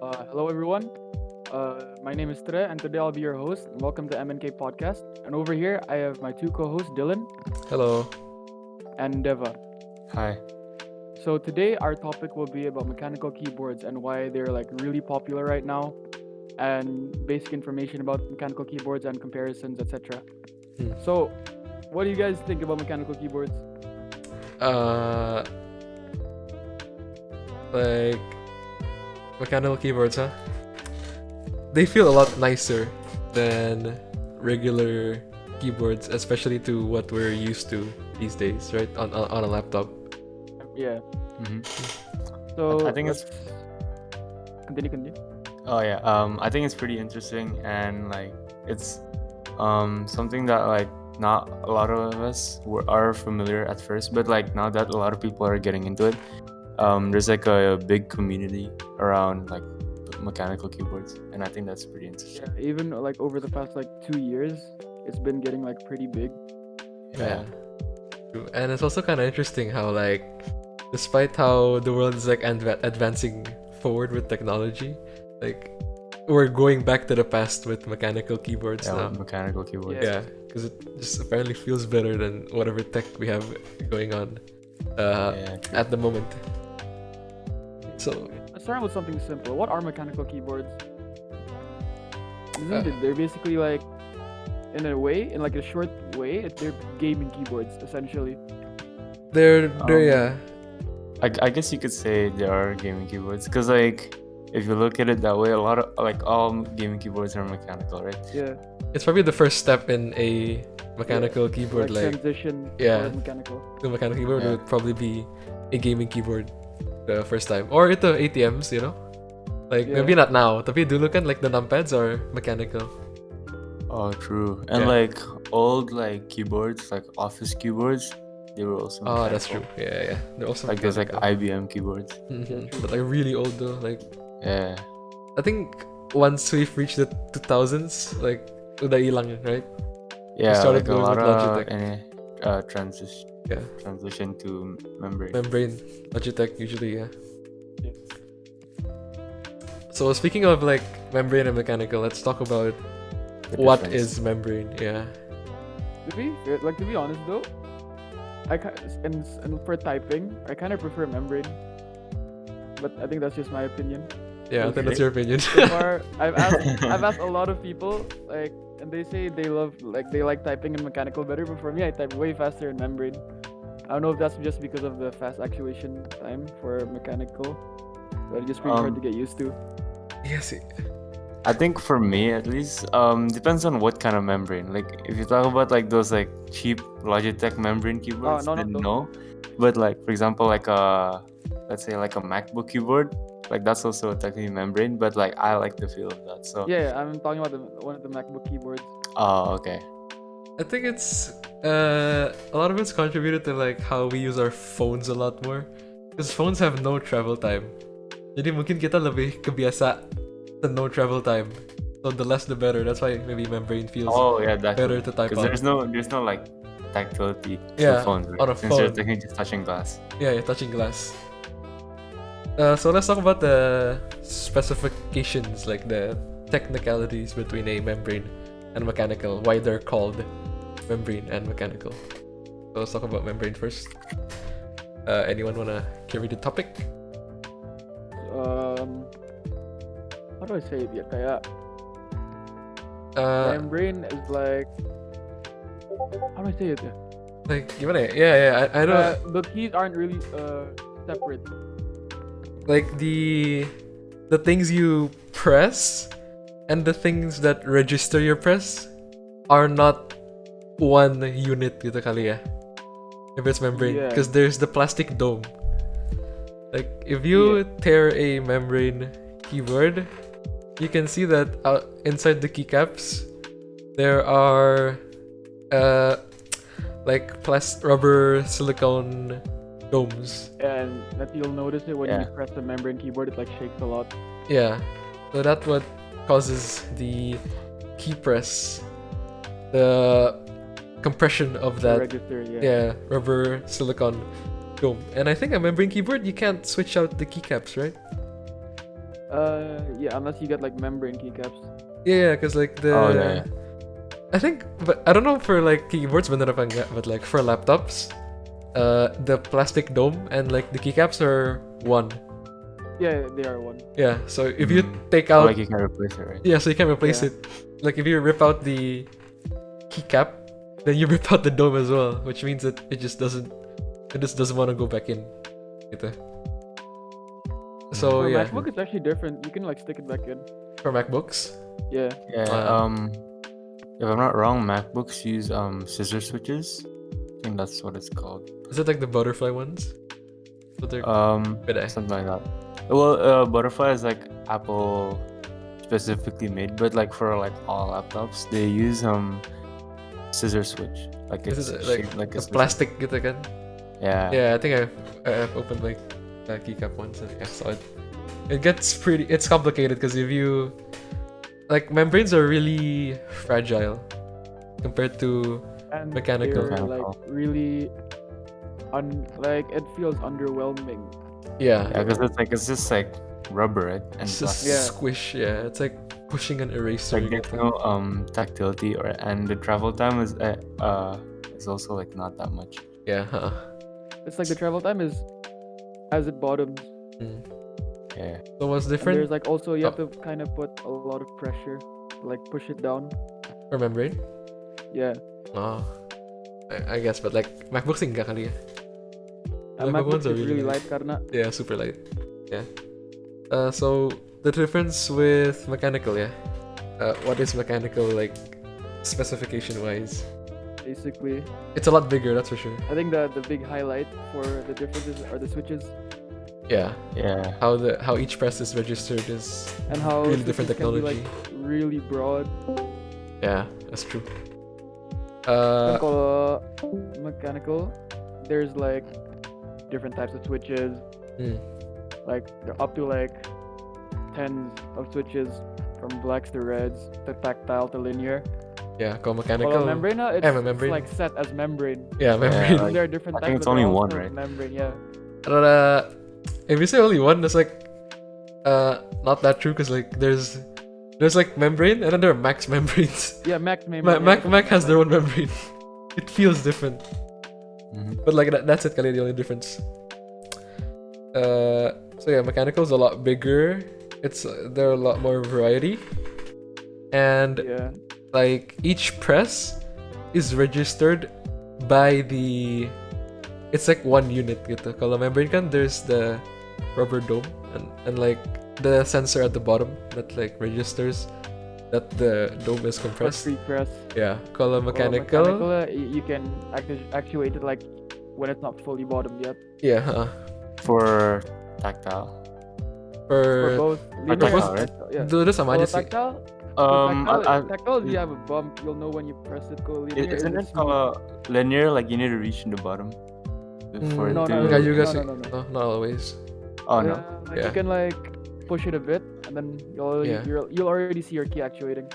Hello, everyone. My name is Tre, and today I'll be your host. And welcome to MnK Podcast. And over here, I have my two co-hosts, Dylan Hello. and Deva. Hi. So today, our topic will be about mechanical keyboards and why they're like really popular right now, and basic information about mechanical keyboards and comparisons, etc. Hmm. So, what do you guys think about mechanical keyboards? Uh, like mechanical keyboards, huh? They feel a lot nicer than regular keyboards, especially to what we're used to these days, right? On a laptop. Yeah. Mm-hmm. So I think it's. continue. Oh yeah. I think it's pretty interesting, and like it's something that like not a lot of us are familiar at first, but like now that a lot of people are getting into it, there's like a big community around like mechanical keyboards, and I think that's pretty interesting. Yeah, even like over the past like 2 years, it's been getting like pretty big. Yeah. True. And it's also kind of interesting how like, despite how the world is like advancing forward with technology, like we're going back to the past with mechanical keyboards Yeah, now. with mechanical keyboards. Yeah, because it just apparently feels better than whatever tech we have going on True. at the moment. So Let's start with something simple. What are mechanical keyboards? Uh, They're basically like, in a way, in like a short way, they're gaming keyboards essentially. they're yeah. I guess you could say there are gaming keyboards because like if you look at it that way, a lot of like all gaming keyboards are mechanical, right? Yeah, It's probably the first step in a mechanical keyboard, like transition yeah. toward mechanical. the mechanical keyboard Yeah. would probably be a gaming keyboard the first time. Or ito ATMs, you know? Like Yeah. maybe not now, tapi dulu kan like the numpads are mechanical. Oh, true. And Yeah. like old like keyboards, like office keyboards, they were also Oh, that's true. mechanical. Yeah, yeah. They're also Like there's like mechanical. IBM keyboards. Mhm. But like really old though. Like Yeah. I think once we've reached the 2000s, like udah hilang, right? Yeah, started like a going lot with of Logitech. transition Yeah. to membrane. Membrane, Logitech usually, yeah. Yeah. So speaking of like membrane and mechanical, let's talk about The what difference. is membrane. Yeah. To be honest though, and for typing, I kind of prefer membrane. But I think that's just my opinion. Yeah, I think that's your opinion. So far, I've asked a lot of people like, and they say they like typing in mechanical better. But for me, I type way faster in membrane. I don't know if that's just because of the fast actuation time for mechanical, but it's just pretty hard to get used to. Yes. I think for me at least, depends on what kind of membrane. Like if you talk about like those like cheap Logitech membrane keyboards, no, then no. no. But like for example, like a let's say like a MacBook keyboard, like that's also technically membrane, but like I like the feel of that. So Yeah, I'm talking about one of the MacBook keyboards. oh, okay. I think it's a lot of it's contributed to like how we use our phones a lot more, because phones have no travel time. Jadi mungkin kita lebih kebiasa sa no travel time. So the less the better. That's why maybe membrane feels Oh yeah, that better to type because on. there's no like tactility Yeah, to phones, right? on a Since you're phone. technically just touching glass. Yeah, you're touching glass. So let's talk about the specifications, like the technicalities between a membrane and mechanical. Why they're called membrane and mechanical. So let's talk about membrane first. Anyone wanna carry the topic? How do I say it? Yeah, kaya Uh, membrane is like, how do I say it? like gimana ya? Yeah, I don't The keys aren't really separate. like the things you press and the things that register your press are not one unit gitu kali ya. If it's membrane, Yeah. because there's the plastic dome. Like if you tear a membrane keyboard, you can see that inside the keycaps there are like rubber silicone domes. And that you'll notice it when you Yeah. press the membrane keyboard, it like shakes a lot. Yeah, so that's what causes the key press, the compression of The that register, yeah. rubber silicone dome. And I think a membrane keyboard you can't switch out the keycaps, right? Yeah, unless you get like membrane keycaps. Yeah, because like the. Oh, yeah. I think, but I don't know for like keyboards, but like for laptops, the plastic dome and like the keycaps are one. Yeah, they are one. Yeah, so if you Mm. take Or out, like you can replace it, right? yeah, so you can replace Yeah. it. Like if you rip out the keycap, then you rip out the dome as well, which means that it just doesn't want to go back in. Gitu. So For yeah, MacBook, it's actually different. You can like stick it back in. for MacBooks, Yeah. Yeah. If I'm not wrong, MacBooks use scissor switches. I think that's what it's called. is it like the butterfly ones? What they're Something like that. Well, Butterfly is like Apple specifically made, but like for like all laptops, they use scissor switch. Like Is it's it like shaped like a scissor. plastic gitu kan? Yeah. Yeah, I think I've opened like the keycap once and I saw it. It gets it's complicated because if you like membranes are really fragile compared to And Mechanical. they're Mechanical. like really like it feels underwhelming. yeah, Yeah, because it's just like rubber, right? And it's just plastic. Yeah. squish. Yeah, it's like pushing an eraser. Like there's gitu. no tactility and the travel time is also like not that much. Yeah, huh. It's like the travel time is as it bottoms. Mm. Yeah. So what's And different there's like also you have Oh. to kind of put a lot of pressure, like push it down. for membrane? Yeah. Oh, I guess, but like MacBooks enggak kali ya. And MacBook MacBook ones are is really really light. light karena Yeah, super light. Yeah. So the difference with mechanical, yeah. What is mechanical like specification wise? basically. It's a lot bigger, that's for sure. I think the big highlight for the differences are the switches Yeah. Yeah. How each press is registered is and how really different switches can be like technology. really broad. Yeah, that's true. Kan kalau mechanical, there's like different types of switches. Hmm. Like they're up to like tens of switches from blacks to reds to tactile to linear. Yeah, kalau Kalau mechanical. membrane, it's, membrane. it's like set as membrane. Yeah, membrane. like, There are different I think types. it's but only they're all one, still right? Membrane, yeah. If you say only one, that's like not that true because like there's like membrane and then there are max membranes. Yeah, Mac membrane. Mac has their own membrane. It feels different, Mhm. but like that's it. Kali the only difference. So yeah, mechanical is a lot bigger. There are a lot more variety, and Yeah. like each press is registered by the. It's like one unit gitu. Kalau membrane kan, there's the rubber dome and like the sensor at the bottom that like registers that the dome is For compressed. free press. Yeah. Kalau Kalau mechanical, you can actuate it like when it's not fully bottomed yet. yeah. For tactile. For For both linear tactile, and right? tactile, yeah. dulu sama Kalau aja sih. tactile, tactile, you have a bump. You'll know when you press it. Go linear. Isn't it's it linear? Like you need to reach in the bottom before No, it no, to- Enggak juga no, sih. no, no. No, not always. Oh Yeah, no. like Yeah. you can like push it a bit, and then Yeah. you'll already see your key actuating.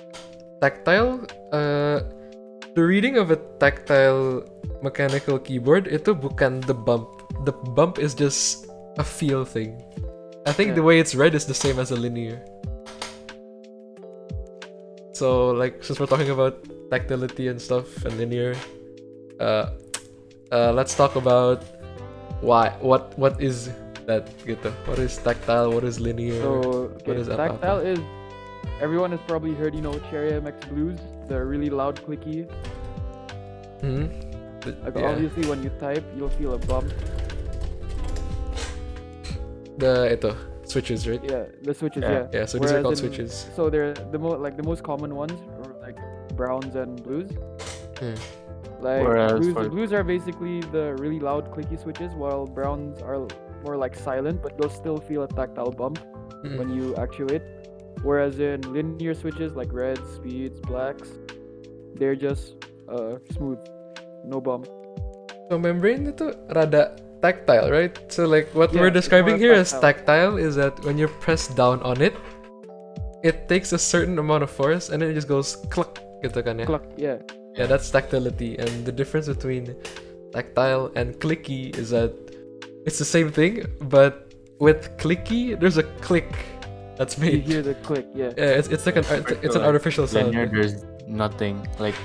Tactile, the reading of a tactile mechanical keyboard itu bukan the bump. The bump is just a feel thing. I think Yeah. the way it's read is the same as a linear. So like since we're talking about tactility and stuff and linear, let's talk about what is that gitu. What is tactile? What is linear? So What is apa-apa? tactile is everyone has probably heard Cherry MX Blues, the really loud clicky. Hmm? Like Yeah. obviously when you type, you'll feel a bump. The switches, right? Yeah, the switches. Yeah. Yeah. Yeah, so these are Whereas called in- switches. So they're the most common ones are like browns and blues. Hmm. Like Whereas blues, for- blues are basically the really loud clicky switches, while browns are more like silent, but you'll still feel a tactile bump Mm. when you actuate. Whereas in linear switches like reds, speeds, blacks, they're just smooth, no bump. So membrane itu rada tactile, right? So like what Yeah, we're it's describing more here as tactile. tactile is that when you press down on it, it takes a certain amount of force and then it just goes cluck gitu kan ya. Cluck, yeah. Yeah, that's tactility. And the difference between tactile and clicky is that it's the same thing, but with clicky there's a click that's You made. hear the click, yeah. Yeah, it's like it's an artificial sound. Linear, there's nothing. Like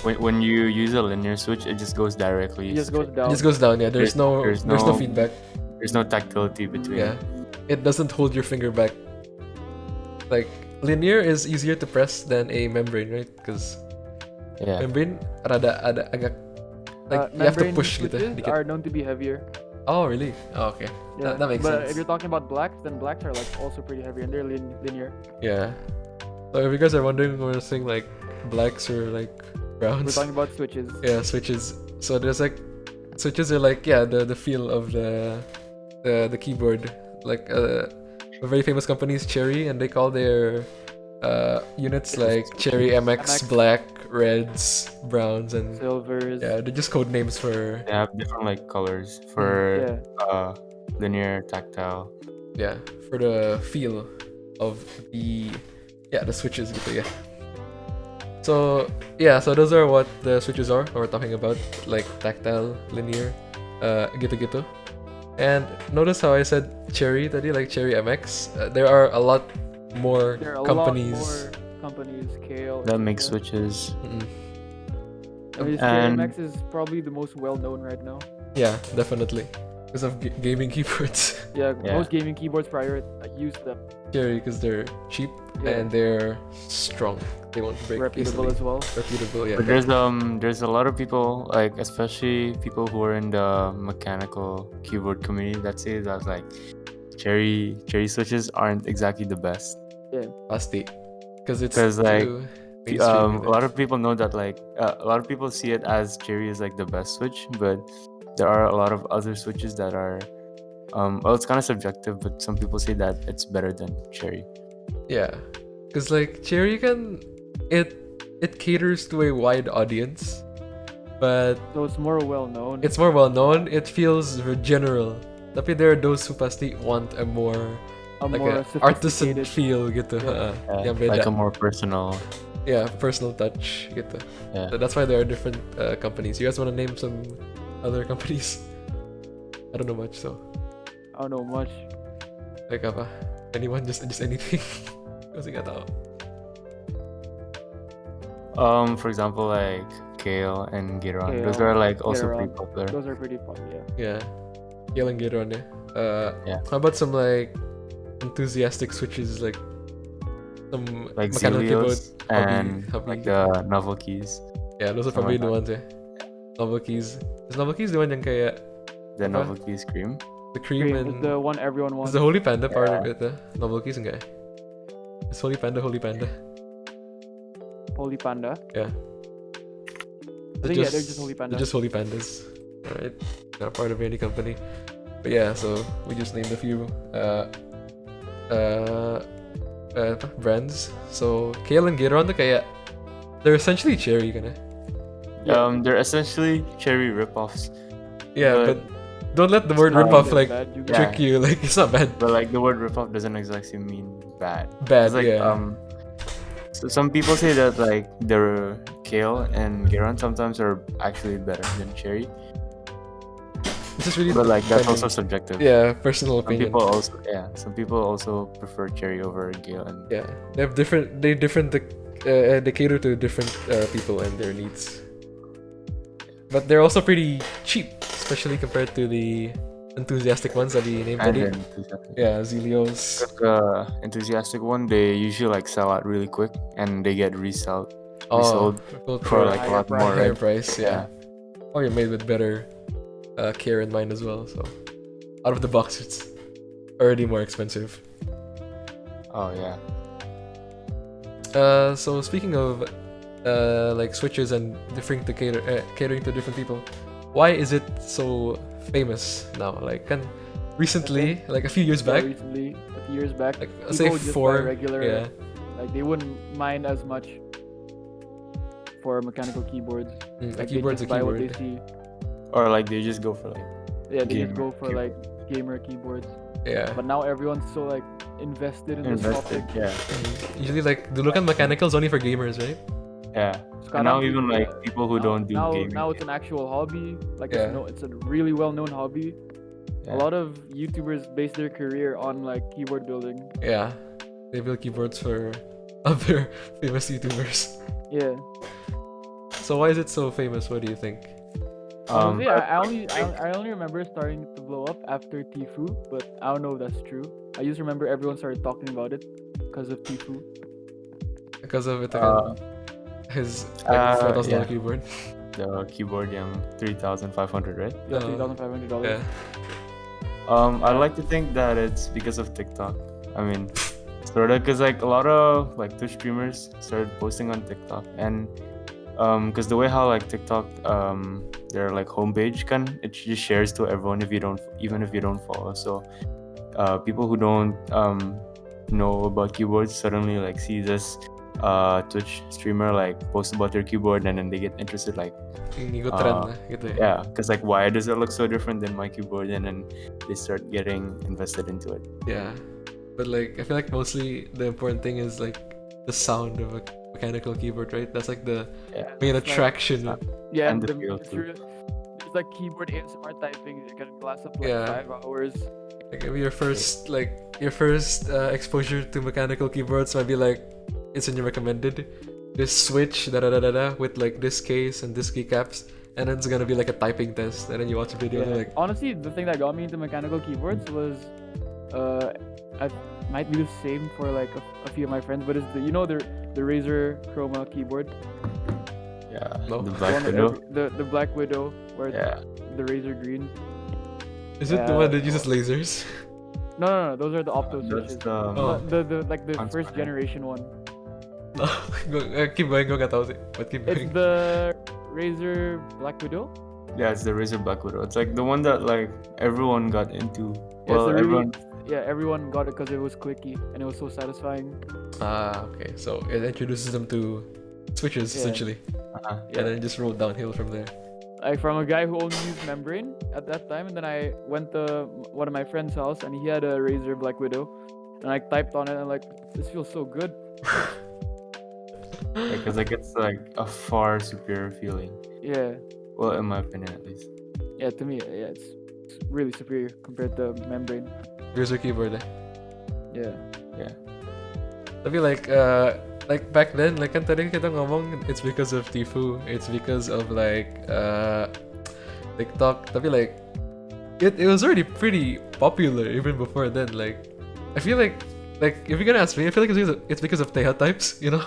when you use a linear switch, it just goes directly. It just goes straight. It down. just goes down. Yeah, there's no feedback. There's no tactility between. Yeah, it doesn't hold your finger back. Like linear is easier to press than a membrane, right? Because Yeah. membrane ada agak like you have to Membrane push gitu. switches dikit. are known to be heavier. Oh really? Oh, okay. Yeah, That makes but sense. if you're talking about blacks, then blacks are like also pretty heavy and they're linear. Yeah. So if you guys are wondering, we're saying like blacks or like We're browns. talking about switches. Yeah, switches. So there's like switches are like the feel of the keyboard. Like a very famous company is Cherry, and they call their units like Cherry MX, MX. black, reds, browns, and Silvers. yeah, they're just code names for They have different like colors for Yeah. linear, tactile. yeah, for the feel of the switches gitu ya. So yeah, so those are what the switches are we're talking about, like tactile, linear, gitu-gitu. And notice how I said Cherry tadi, like Cherry MX. There are a lot more There are a companies. lot more companies, Kale. That make etc. switches. Mm-mm. I mean, And- MX is probably the most well-known right now. Yeah, definitely because of gaming keyboards. Yeah, Yeah. most gaming keyboards prior use them. Cherry because they're cheap Yeah. and they're strong. They won't break Reputable easily. as well. Reputable, yeah. But there's a lot of people, like especially people who are in the mechanical keyboard community, that say that like cherry switches aren't exactly the best. Pasti. Because it's 'Cause, like, too mainstream, A lot of people know that like a lot of people see it as cherry is like the best switch, but there are a lot of other switches that are well, it's kind of subjective, but some people say that it's better than cherry. Yeah, because like Cherry it caters to a wide audience, but So it's more well-known. it's more well known. It feels general. Tapi there are those who pasti want a more a like more a artisan sophisticated. feel gitu. Yeah. Yang beda. Like a more personal. Yeah, personal touch gitu. Yeah. So that's why there are different companies. You guys want to name some other companies? I don't know much, so I don't know much. like apa? Anyone? Just anything? Kasi nggak tahu. For example, like Kale and Giron. Those Kale, are like also Giron. pretty popular. Those are pretty fun, yeah. Yeah. Yelling Giron, yeah. Yeah. How about some like enthusiastic switches, like some Like mechanical keyboard Zelios and hobby. like the novel keys. Yeah, those are Oh probably my the God. ones, yeah. Novel keys. Is novel keys the one yang kayak The Apa? novel keys cream. the cream Cream and is the one everyone is wants. the Holy Panda part of Yeah. it? The novel keys enggak? It's Holy Panda. Holy Panda. Yeah. I think, yeah, they're just Holy Panda. They're just Holy Pandas. Alright. Not part of any company. But yeah, so we just named a few brands. So Kale and Giron tuh kayak they're essentially Cherry kan ya? They're essentially cherry ripoffs, Yeah, but don't let the word not ripoff that like bad, you yeah. trick you. Like it's not bad. but like the word ripoff doesn't exactly mean bad. Bad, It's like, yeah. So some people say that like the Kale and Giron sometimes are actually better than cherry, It's just really but like that's depending. also subjective. Yeah, personal Some opinion. people also prefer cherry over Gale and Yeah, they have different. They cater to different people and their needs. But they're also pretty cheap, especially compared to the enthusiastic ones that we named and today. enthusiastic. Yeah, Zelios. The enthusiastic one, they usually like sell out really quick and they get resold for like a lot Higher more. higher Right? price. Yeah. Oh, you're made with better care in mind as well. So out of the box, it's already more expensive. Oh yeah. So speaking of like switches and catering to different people, why is it so famous now? Like, recently, like a few years back, Recently, a few years back, like people say would just buy 4, regular, yeah, like they wouldn't mind as much for mechanical keyboards. a Like they keyboard's a just buy what they keyboard. see. Or like they just go for like Yeah, they just Gamer go for like gamer keyboards. Yeah. But now everyone's so like invested in this invested. topic. Yeah. Usually, like, dulu kan mechanicals only for gamers, right? Yeah. Sekarang And now even people, like people who don't do now, gaming. now it's an actual hobby. Like Yeah. it's a really well-known hobby. Yeah. A lot of YouTubers base their career on like keyboard building. Yeah. They build keyboards for other famous YouTubers. Yeah. So why is it so famous? What do you think? Honestly, I only remember starting to blow up after Tfue, but I don't know if that's true. I just remember everyone started talking about it because of Tfue. Because of it Uh, again. His like $4,000 yeah. keyboard. The keyboard, 3,500, right? Yeah, Oh, $3,500. Yeah. I'd like to think that it's because of TikTok. I mean, sort of, because like a lot of like Twitch streamers started posting on TikTok, and because the way how like TikTok their like homepage it just shares to everyone even if you don't follow. So people who don't know about keyboards suddenly like see this Twitch streamer like post about their keyboard, and then they get interested like Ngikut trend na, gitu ya. yeah, because like why does it look so different than my keyboard, and then they start getting invested into it. Yeah. But like I feel like mostly the important thing is like the sound of a mechanical keyboard, right? That's like the Yeah. main It's like- attraction. Yeah, And the the, feel it's too. real- there's like keyboard ASMR typing. You can last up to Yeah. like 5 hours. Like maybe your first exposure to mechanical keyboards might be like it's in your recommended. This switch with like this case and this keycaps, and then it's gonna be like a typing test, and then you watch a video and Yeah. you're like, Honestly, the thing that got me into mechanical keyboards was, I might be the same for like a few of my friends, but it's the the Razer Chroma keyboard, Yeah, No. the the Black one that Widow. the Black Widow, where it's Yeah, the Razer green. is it the one that uses lasers? No, those are the opto that's switches. the Oh. The like the Transparent. first generation one. No, keep going, go nggak tahu sih, but keep It's going. the Razer Black Widow. yeah, it's the Razer Black Widow. It's like the one that like everyone got into. Yeah, Well, it's a really, everyone. everyone got it because it was clicky and it was so satisfying. Okay, so it introduces them to switches Yeah. essentially, Uh-huh. and then it just rolled downhill from there. Like from a guy who only used membrane at that time, and then I went to one of my friend's house and he had a Razer Black Widow, and I typed on it and like, this feels so good. Because like it's like a far superior feeling. Yeah, Well, in my opinion, at least. yeah. To me, yeah, it's really superior compared to membrane. Here's your keyboard. Yeah. I feel like back then, like kan tadi kita ngomong, it's because of Tfue, it's because of like TikTok. Tapi like it was already pretty popular even before then. Like I feel like if you're gonna ask me, I feel like it's because of Teha types, you know?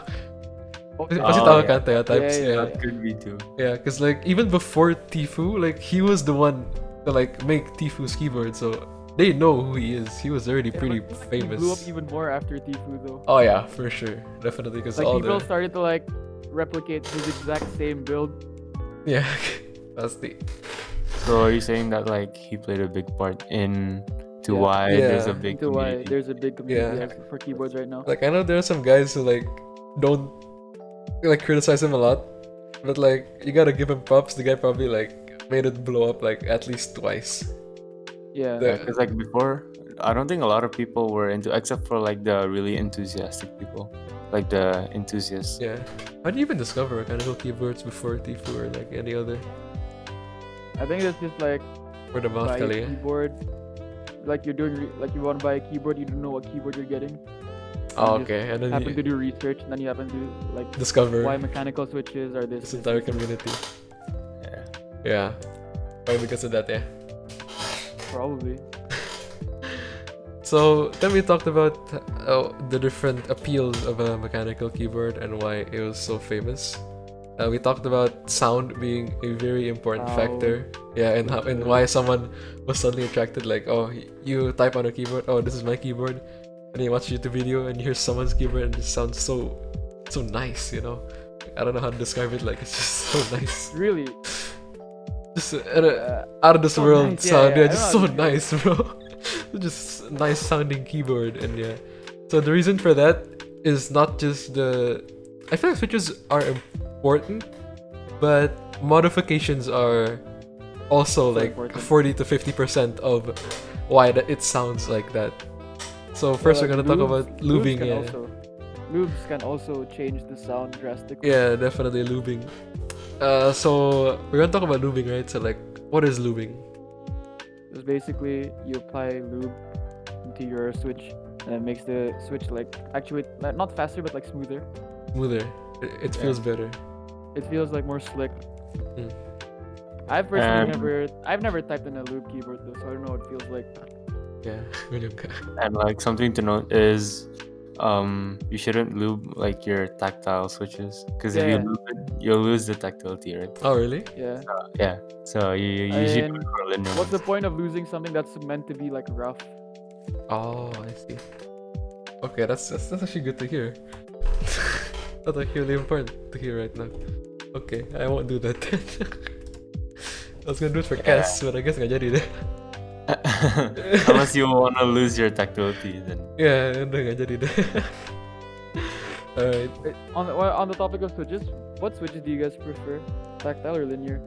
Pasti tahu yeah. kan Teha types, Yeah, That could be too. Yeah, because like even before Tfue, like he was the one to like make Tfue's keyboard, so they know who he is. He was already Yeah, pretty but famous. He blew up even more after Tfue though. Oh yeah, for sure, definitely because Like all people the started to like replicate his exact same build. yeah, that's the So are you saying that like he played a big part in to Yeah. why there's a Yeah. big Into why community? there's a big community Yeah. for keyboards right now. like I know there are some guys who like don't like criticize him a lot, but like you gotta give him props. The guy probably like made it blow up like at least twice. Yeah. The- Because like before, I don't think a lot of people were into, except for like the really enthusiastic people, like the enthusiasts. Yeah. How do you even discover mechanical keyboards before Tfue or like any other? I think it's just like Word of mouth buy a kali ya. keyboard. Like you're doing like you want to buy a keyboard, you don't know what keyboard you're getting. Oh, You just okay, and then happen you to do research, and then you happen to like discover why mechanical switches are this. this entire community. Yeah. Yeah. Probably because of that, yeah. Probably. So then we talked about the different appeals of a mechanical keyboard and why it was so famous. We talked about sound being a very important Sound. factor. Yeah, and how and why someone was suddenly attracted. Like, oh, you type on a keyboard. Oh, this is my keyboard. And then you watch a YouTube video and you hear someone's keyboard and it sounds so nice. You know, I don't know how to describe it. Like it's just so nice. Really. Just out of this so world nice. Yeah, sound. yeah, Yeah, I just know so how to describe nice, bro. Just nice sounding keyboard, and yeah. So the reason for that is not just I feel like switches are important, but modifications are also like important. 40 to 50% of why it sounds like that. So first we're gonna talk about lubing. Yeah. Lubes can also change the sound drastically. Yeah, definitely lubing. So we're gonna talk about lubing, right? So like, what is lubing? It's basically you apply lube into your switch and it makes the switch like actuate not faster but like smoother. Smoother. It feels better. It feels like more slick. Mm. I've personally And- I've never typed in a loop keyboard though, so I don't know what it feels like. Yeah, William ka. And like something to note is, you shouldn't lube like your tactile switches because if you Yeah. lube it, you'll lose the tactility, right? Oh, really? Yeah. Yeah. So you should do And it for linear what's the ones. point of losing something that's meant to be like rough? Oh, I see. Okay, that's actually good to hear. That's like really important to hear right now. Okay, I won't do that then. I was gonna do it for Yeah. Cass, but I guess nggak jadi deh. Unless you want to lose your tactility, then Yeah, udah nggak jadi deh. Alright. On the topic of switches, what switches do you guys prefer? Tactile or linear?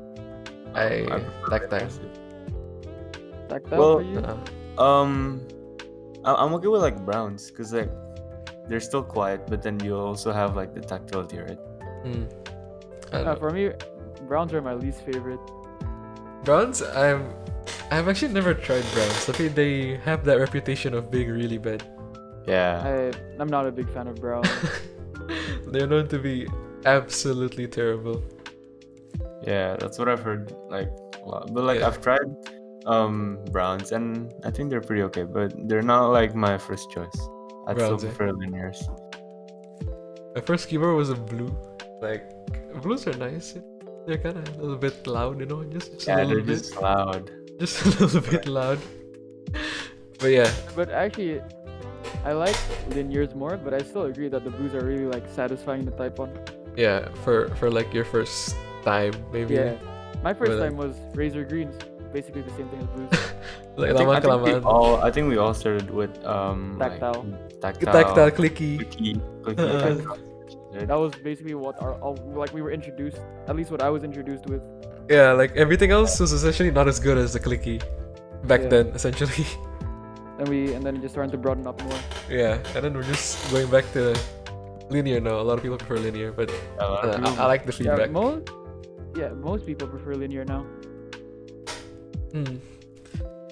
I prefer tactile. linear. Tactile Well, for you? I'm okay with like browns because like they're still quiet, but then you also have like the tactility, right? I don't know. For me, browns are my least favorite. Browns, I've actually never tried browns. I think they have that reputation of being really bad. Yeah. I'm not a big fan of browns. They're known to be absolutely terrible. Yeah, that's what I've heard like a lot. But like Yeah. I've tried browns and I think they're pretty okay, but they're not like my first choice. I'd Browns, still prefer linears. My first keyboard was a blue. Like, blues are nice. They're kind of a little bit loud, you know, just a Yeah, little they're bit, just loud. just a little bit loud. But yeah, But actually, I like linears more, but I still agree that the blues are really like satisfying to type on. yeah, for like your first time, maybe. Yeah. My first But, time was Razor Greens, basically the same thing as blues. Like I think we lama-kelamaan. I think we all started with Tactile. like, Tactile, clicky. clicky Uh-uh. tactile, right? That was basically what like we were introduced, at least what I was introduced with. Yeah, like everything else was essentially not as good as the clicky back Yeah. then, essentially. And then it just started to broaden up more. Yeah, and then we're just going back to linear now. A lot of people prefer linear, but A lot of people- I like the feedback. Most people prefer linear now.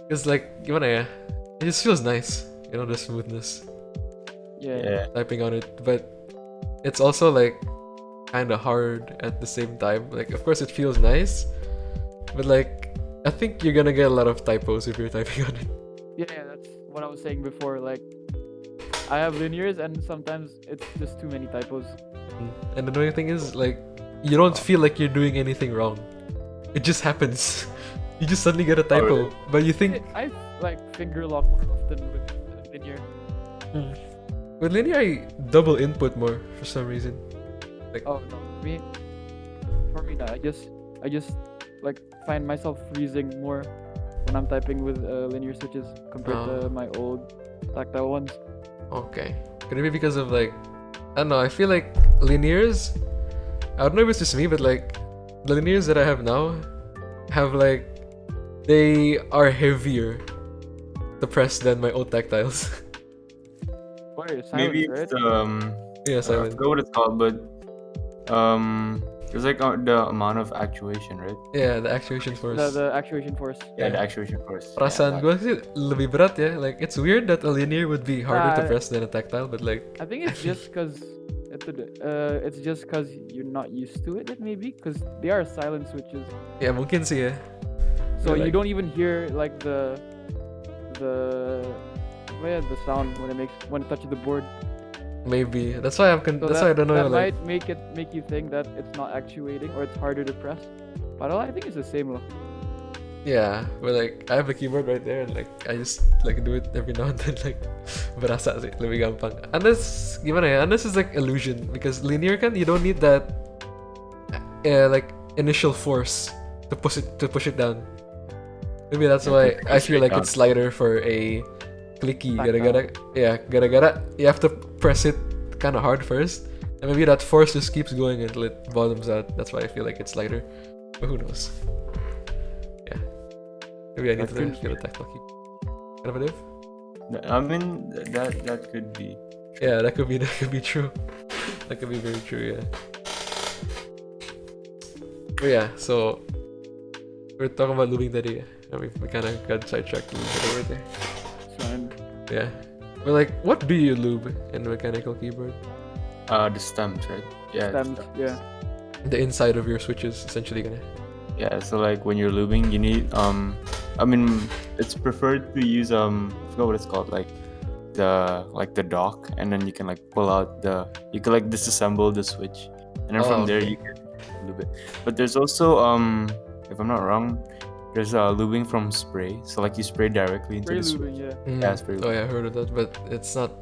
Because like, gimana ya? It just feels nice, you know, the smoothness yeah. typing on it. But it's also like kind of hard at the same time. Like, of course, it feels nice, but like, I think you're gonna get a lot of typos if you're typing on it. Yeah, that's what I was saying before. Like, I have linears, and sometimes it's just too many typos. And the annoying thing is, like, you don't feel like you're doing anything wrong. It just happens. You just suddenly get a typo, really? but you think I like finger lock more often with linear. with linear I double input more for some reason. Oh no, for me, no. I just like find myself freezing more when I'm typing with linear switches compared to my old tactile ones. Okay. Could it be because of like, I don't know, I feel like linears, I don't know if it's just me, but like the linears that I have now have like, they are heavier to press than my old tactiles. What are you, silent, Maybe right? it's Yeah, I silent. forgot what it's called, but it's like the amount of actuation, right? Yeah, the actuation force. The actuation force. Yeah, the actuation force. Perasaan gue sih lebih berat ya. Like, it's weird that a linear would be harder to Uh, press than a tactile, but like, I think it's just because you're not used to it. Maybe because they are silent switches, yeah, mungkin sih ya. so Yeah, you like- don't even hear like the sound when it touches the board. Maybe. That's why So that's why I don't know. that Like, might make you think that it's not actuating or it's harder to press. But I think it's the same though. yeah, but like, I have a keyboard right there, and like, I just like do it every now and then. Like, berasa sih, lebih gampang. Unless gimana ya? Unless it's like illusion, because linear kan you don't need that like initial force to push it down. Maybe that's why I feel like it's lighter for a clicky. Gara-gara you have to press it kind of hard first, and maybe that force just keeps going until it bottoms out. That's why I feel like it's lighter. But who knows? Yeah. Maybe I need to feel a tactile key. Kind of a div? I mean that could be. Yeah, that could be true. That could be very true. Yeah. But yeah, so we're talking about looping tadi. I mean, we kind of got sidetracked a little bit over there. So, Yeah. But like, what do you lube in a mechanical keyboard? The stems, right? Yeah. the Stems, stems. yeah. The inside of your switches, essentially, gonna. Yeah. So like when you're lubing, you need I mean, it's preferred to use I forgot what it's called, like the dock, and then you can like pull out you can like disassemble the switch, and then Oh, from there okay. you can lube it. But there's also if I'm not wrong, there's lubing from spray. So like you spray directly into Spray the switch. lubing, yeah. Yeah, spray Oh yeah, I heard of that, but it's not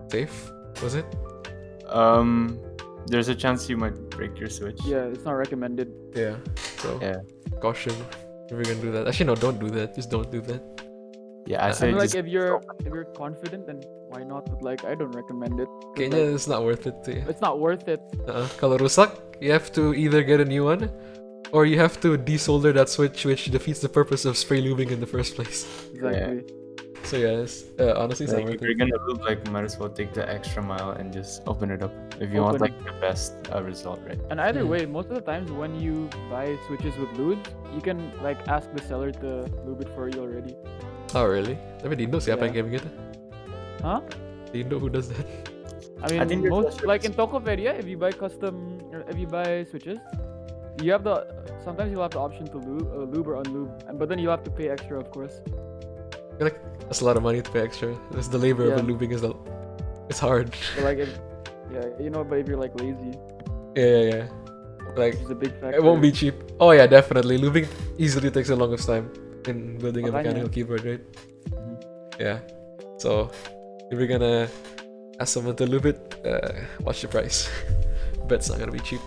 safe, was it? There's a chance you might break your switch. Yeah, it's not recommended. Yeah. So Yeah. caution if you're gonna do that. Actually, no, don't do that. Just don't do that. Yeah, I I say I mean, like just if you're confident, then why not? But like I don't recommend it. 'cause, Kayaknya like, it's not worth it to you. it's not worth it. Kalau rusak, you have to either get a new one, or you have to desolder that switch, which defeats the purpose of spray lubing in the first place. Exactly. So yes, honestly, it's like, not if worth you're it. gonna lube, like might as well take the extra mile and just open it up if you want Open. like the best result, right? And either Mm. way, most of the times when you buy switches with lubes, you can like ask the seller to lube it for you already. Oh really? Tapi di Indo siapa Yeah. yang kayak begitu? Huh? Di Indo who does that? I mean, I think there's most also like in Tokopedia, if you buy if you buy switches, you have sometimes you'll have the option to lube or unlube, but then you have to pay extra, of course. That's a lot of money to pay extra. That's the labor of Yeah. a lubing it's hard. But like, but if you're like lazy, Yeah. Like it's a big factor. it won't be cheap. Oh yeah, definitely. Lubing easily takes the longest time in building a Makanya. mechanical keyboard, right? Mhm. Yeah. So if you're gonna ask someone to lube it, watch the price. Bet it's not gonna be cheap.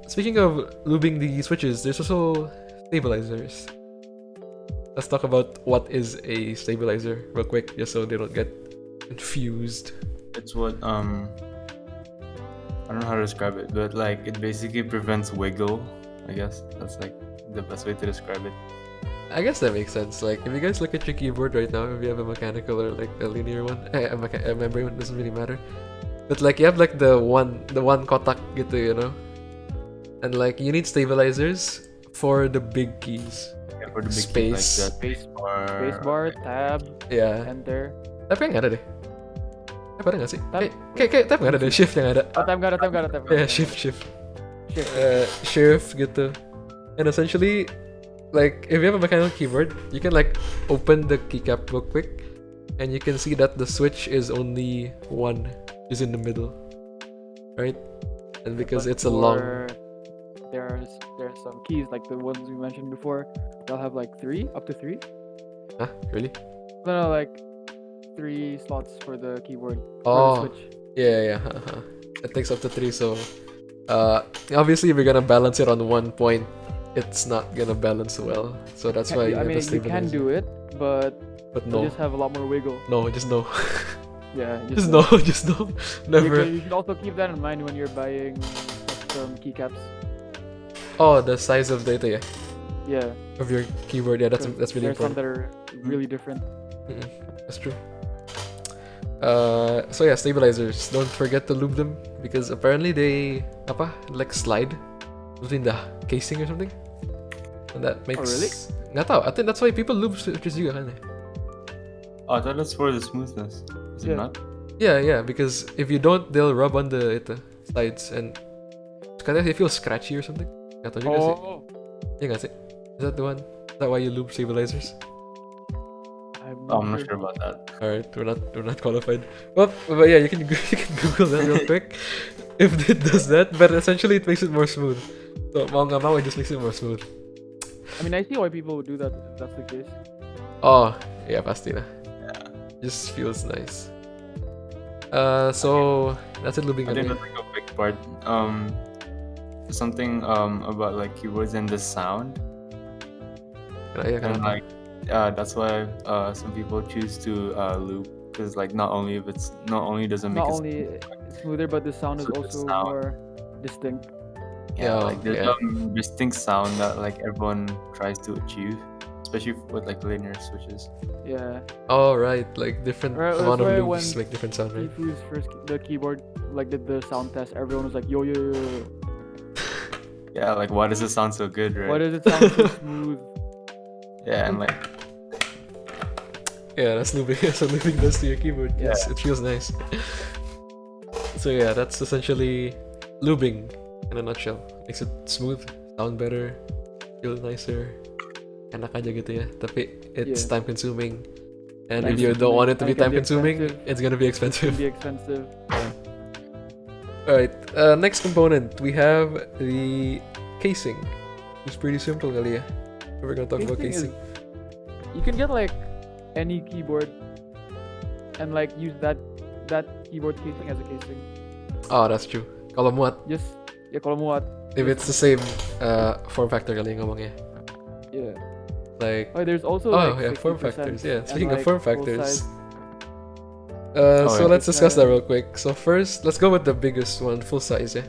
Speaking of lubing the switches, there's also stabilizers. Let's talk about what is a stabilizer real quick, just so they don't get confused. It's what I don't know how to describe it, but like it basically prevents wiggle. I guess that's like the best way to describe it. I guess that makes sense. Like, if you guys look at your keyboard right now, if you have a mechanical or like a linear one, a membrane one, doesn't really matter. But like, you have like the one kotak gitu, you know, and like you need stabilizers for the big keys. Yeah, for the big Space. keys, like the Spacebar, tab, Yeah. enter. Tapi nggak ada deh. Pada nggak sih? Tab. Kayak tab nggak ada deh. Shift yang ada. Oh, tab got it. Yeah, shift. Shift. Shift gitu. And essentially, like if you have a mechanical keyboard, you can like open the keycap real quick, and you can see that the switch is only one, is in the middle, right? And because But it's a long, there's some keys like the ones we mentioned before. They'll have like up to three. huh? Really? No, like 3 slots for the keyboard. Oh. For the switch. Yeah. It takes up to 3. So, obviously, if you're gonna balance it on one point, it's not gonna balance well. So that's why you I have mean, a you can stabilizer. do it, but But you no, just have a lot more wiggle. no, just no, Yeah, just no, just no, never. You should also keep that in mind when you're buying custom keycaps. Oh, the size of the ito, yeah, Yeah, of your keyboard. Yeah, that's 'cause really there's some important. that are really different. That's true. So yeah, stabilizers. Don't forget to lube them because apparently they like slide between the casing or something, and that makes. really? Nggak tahu. I think that's why people lube switches juga kan. Oh, I thought that's for the smoothness. Is it Yeah. not? Yeah. Because if you don't, they'll rub on the sides and kadang they feel scratchy or something. Nggak tahu juga sih. Oh, Yeah, nggak sih? Is that the one? Is that why you lube stabilizers? I'm not sure about that. Alright, we're not qualified. Well, but yeah, you can Google that real quick if it does that. But essentially, it makes it more smooth. So mau nggak mau, it just makes it more smooth. I mean, I see why people would do that if that's the case. Oh, yeah, pasti lah. Yeah. Just feels nice. So that's it, lubing. I think that's like a big part. Something about like keyboards and the sound, Yeah, and like that's why some people choose to loop, because like not only does it make Not it only smoother, but the sound is So the also sound. more distinct. Yeah, like there's yeah. distinct sound that like everyone tries to achieve, especially with like linear switches. Yeah. Oh right, like different Right, amount of that's why loops when make different sound, right? Tifu's the keyboard like did the sound test, everyone was like, yo. Yeah, like why does it sound so good, right? Why does it sound so smooth? Yeah, and like Yeah, that's lubing. That's what lubing does to your keyboard. Yes, Yeah. it feels nice. So yeah, that's essentially lubing in a nutshell. Makes it smooth, sound better, feel nicer. Enak aja gitu ya. Tapi it's Yeah. time consuming. And Time if you don't want it to be consuming, and it can time be consuming, expensive. it's gonna be It expensive. can be expensive. Alright, next component, we have the casing. It's pretty simple kali ya. We're gonna talk about Casing casing. You can get like any keyboard and like use that keyboard casing as a casing. Oh, that's true. Kalau muat, Just ya kalau muat. if it's the same form factor kali yang ngomongnya. Yeah. Like, Oh, there's also oh like yeah, form 60% factors. Yeah, and, speaking of like, form full factors. size. So yeah. let's discuss that Uh, real quick. So first, let's go with the biggest one, full size, yeah.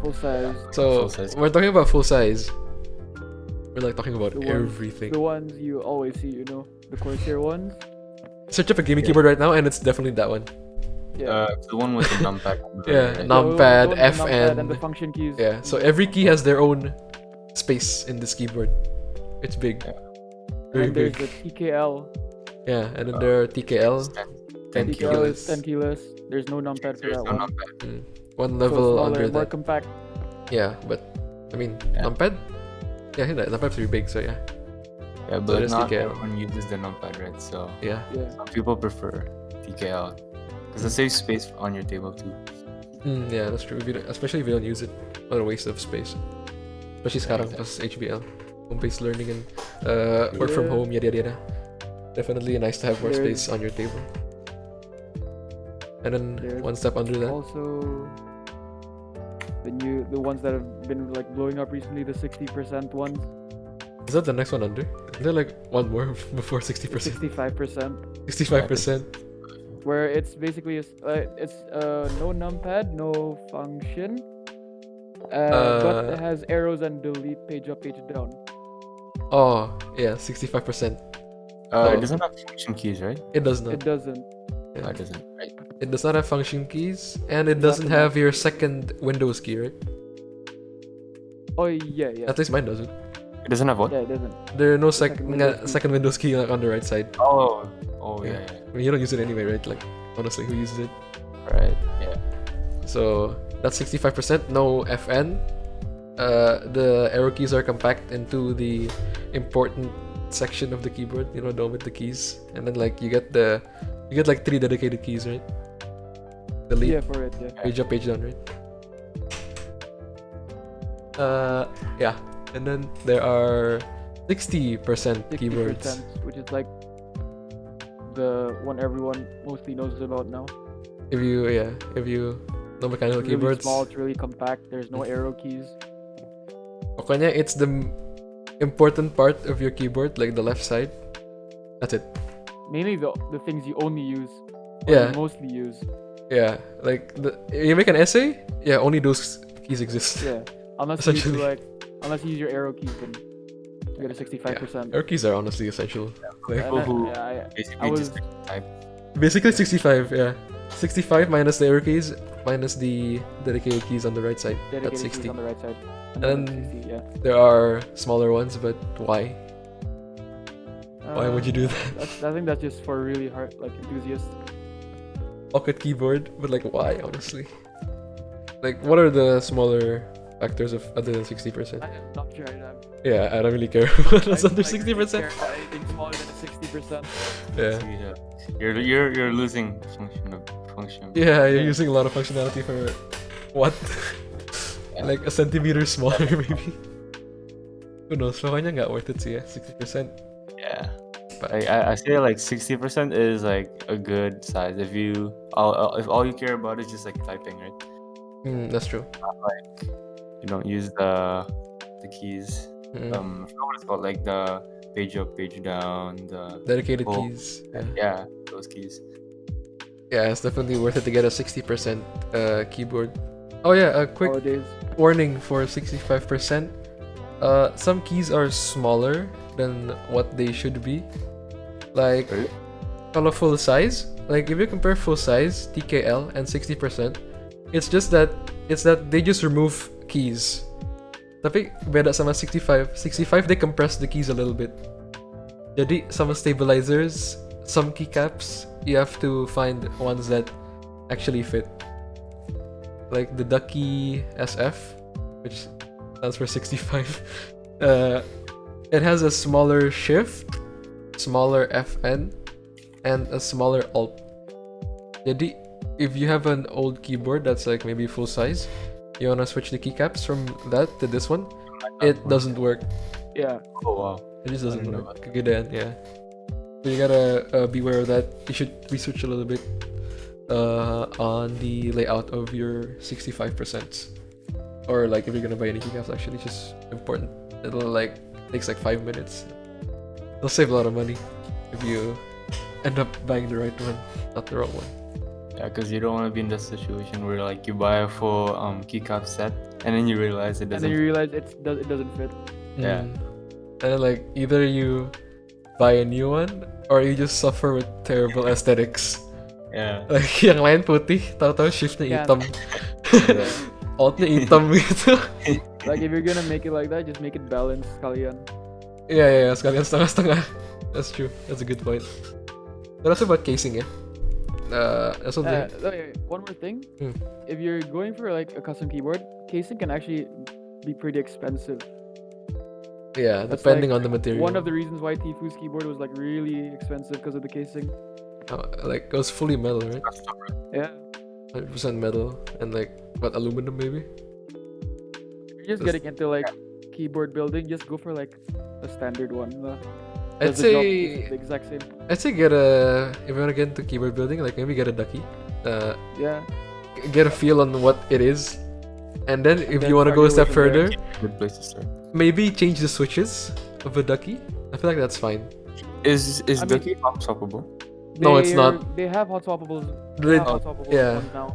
Full size. So Full size. we're talking about full size. We're like talking about The ones- everything. The ones you always see, you know, the Corsair ones. Search up a gaming keyboard right now, and it's definitely that one. Yeah. The one with the numpad. Yeah, right? numpad, The one with the FN. and the function keys. Yeah. So every key has their own space in this keyboard. It's big, Yeah. very And there's big. the TKL. Yeah, and then there are TKL, 10 TKL kilos. is 10 kilos. There's no numpad for There's that no one. numpad. one So level smaller, under more that. compact. Yeah, but I mean, Yeah. numpad. Yeah, numpad's pretty big, so yeah, Yeah, So but there's not TKL. everyone uses the numpad, right? So yeah. Yeah. some people prefer TKL because it saves space on your table too. Yeah, that's true. If you especially if you don't use it, what a waste of space. Especially sekarang pas HBL, home-based learning and work from Yeah. home, yada yada yada. Definitely nice to have more There's- space on your table. And then There's one step under that. Also, the ones that have been like blowing up recently, the 60% ones, Is that the next one under? Is there like one more before 60%? 65%, 65%. where it's basically no numpad, no function, but it has arrows and delete, page up, page down. Oh, yeah, 65%. It doesn't have function keys, right? It does not. It doesn't. Yeah. It doesn't, right? It does not have function keys, and it Not doesn't enough. have your second Windows key, right? Oh yeah, yeah. At least mine doesn't. It doesn't have what? Yeah, it doesn't. There are no Second Windows key. second Windows key like, on the right side. Oh, Yeah. yeah, yeah. I mean, you don't use it anyway, right? Like, honestly, who uses it? Right, yeah. So that's 65%. No FN. The arrow keys are compact into the important section of the keyboard. You know, the one with the keys, and then like you get like 3 dedicated keys, right? Delete, Yeah, for it. Yeah. page up, page down, right? Yeah, and then there are 60% 60%, keyboards. which is like the one everyone mostly knows about now. If you know mechanical It's really keyboards, small, it's really compact. There's no arrow keys. pokoknya it's the important part of your keyboard, like the left side. That's it. Mainly the things you only use. Or Yeah. You mostly use. Yeah, like you make an essay. Yeah, only those keys exist. Yeah. Unless you Essentially. use your arrow keys, then you get a 65%. Arrow keys are honestly essential. Like People who I basically was just type. basically 65. Yeah, 65 minus the arrow keys minus the dedicated keys on the right side. dedicated That's keys 60. on the right side. And then 60, yeah. There are smaller ones, but why? Why would you do that? I think that's just for really hard like enthusiasts. Pocket keyboard, but like why? Honestly, like what are the smaller factors of other than 60%? I am not sure. Yeah, I don't really care what's under 60%. Anything smaller than a 60%. Yeah. You're losing function. Yeah, you're Yeah. using a lot of functionality for what? Like a centimeter smaller, maybe. Who knows? Pokoknya nggak worth it sih ya, 60%. Yeah. But I say like 60% is like a good size if if all you care about is just like typing, right? That's true. You don't use the keys. Mm. I forgot what it's called, like the page up, page down, the Dedicated oh, keys. Yeah. yeah, those keys. Yeah, it's definitely worth it to get a 60% keyboard. Oh yeah, a quick Nowadays. warning for 65%. Some keys are smaller than what they should be. Like, Really? kalau full size, like if you compare full size TKL and 60%, it's that they just remove keys. Tapi beda sama 65. 65 they compress the keys a little bit. Jadi sama stabilizers some keycaps you have to find ones that actually fit. Like the Ducky SF, which stands for 65. It has a smaller shift, smaller FN, and a smaller alt. Jadi, if you have an old keyboard that's like maybe full size, you wanna switch the keycaps from that to this one, it doesn't work. Yeah. Oh wow. It just doesn't I didn't know work. Kegedean, yeah. So you gotta be aware of that. You should research a little bit on the layout of your 65%. Or like if you're gonna buy any keycaps, actually, it's just important. It'll like takes like 5 minutes. It'll save a lot of money if you end up buying the right one, not the wrong one. Yeah, because you don't want to be in that situation where like you buy a full keycap set and then you realize it And doesn't. then you realize it doesn't fit. Yeah. And like either you buy a new one or you just suffer with terrible aesthetics. Yeah. Like yang lain putih, tahu-tahu shiftnya Yeah. hitam. Altnya hitam gitu. Like if you're gonna make it like that, just make it balanced kalian. Yeah, sekalian setengah-setengah. That's true. That's a good point. But that's about casing, yeah. That's something. Okay, one more thing. Hmm. If you're going for like a custom keyboard, casing can actually be pretty expensive. Yeah, That's depending like on the material. One of the reasons why Tifu's keyboard was like really expensive because of the casing. Like it was fully metal, right? Yeah. 100% metal and like what, aluminum maybe? If you're just getting into like keyboard building, just go for like a standard one. I'd Does the job say the exact same. I'd say get a, if you wanna get into keyboard building, like maybe get a Ducky. Yeah. Get a feel on what it is, and then if then you wanna start go a your way step from there. further, Good place to start. maybe change the switches of a Ducky. I feel like that's fine. Is I mean- Ducky hot swappable? No, it's not. They have hot swappables. They- Hot swappables yeah. ones now,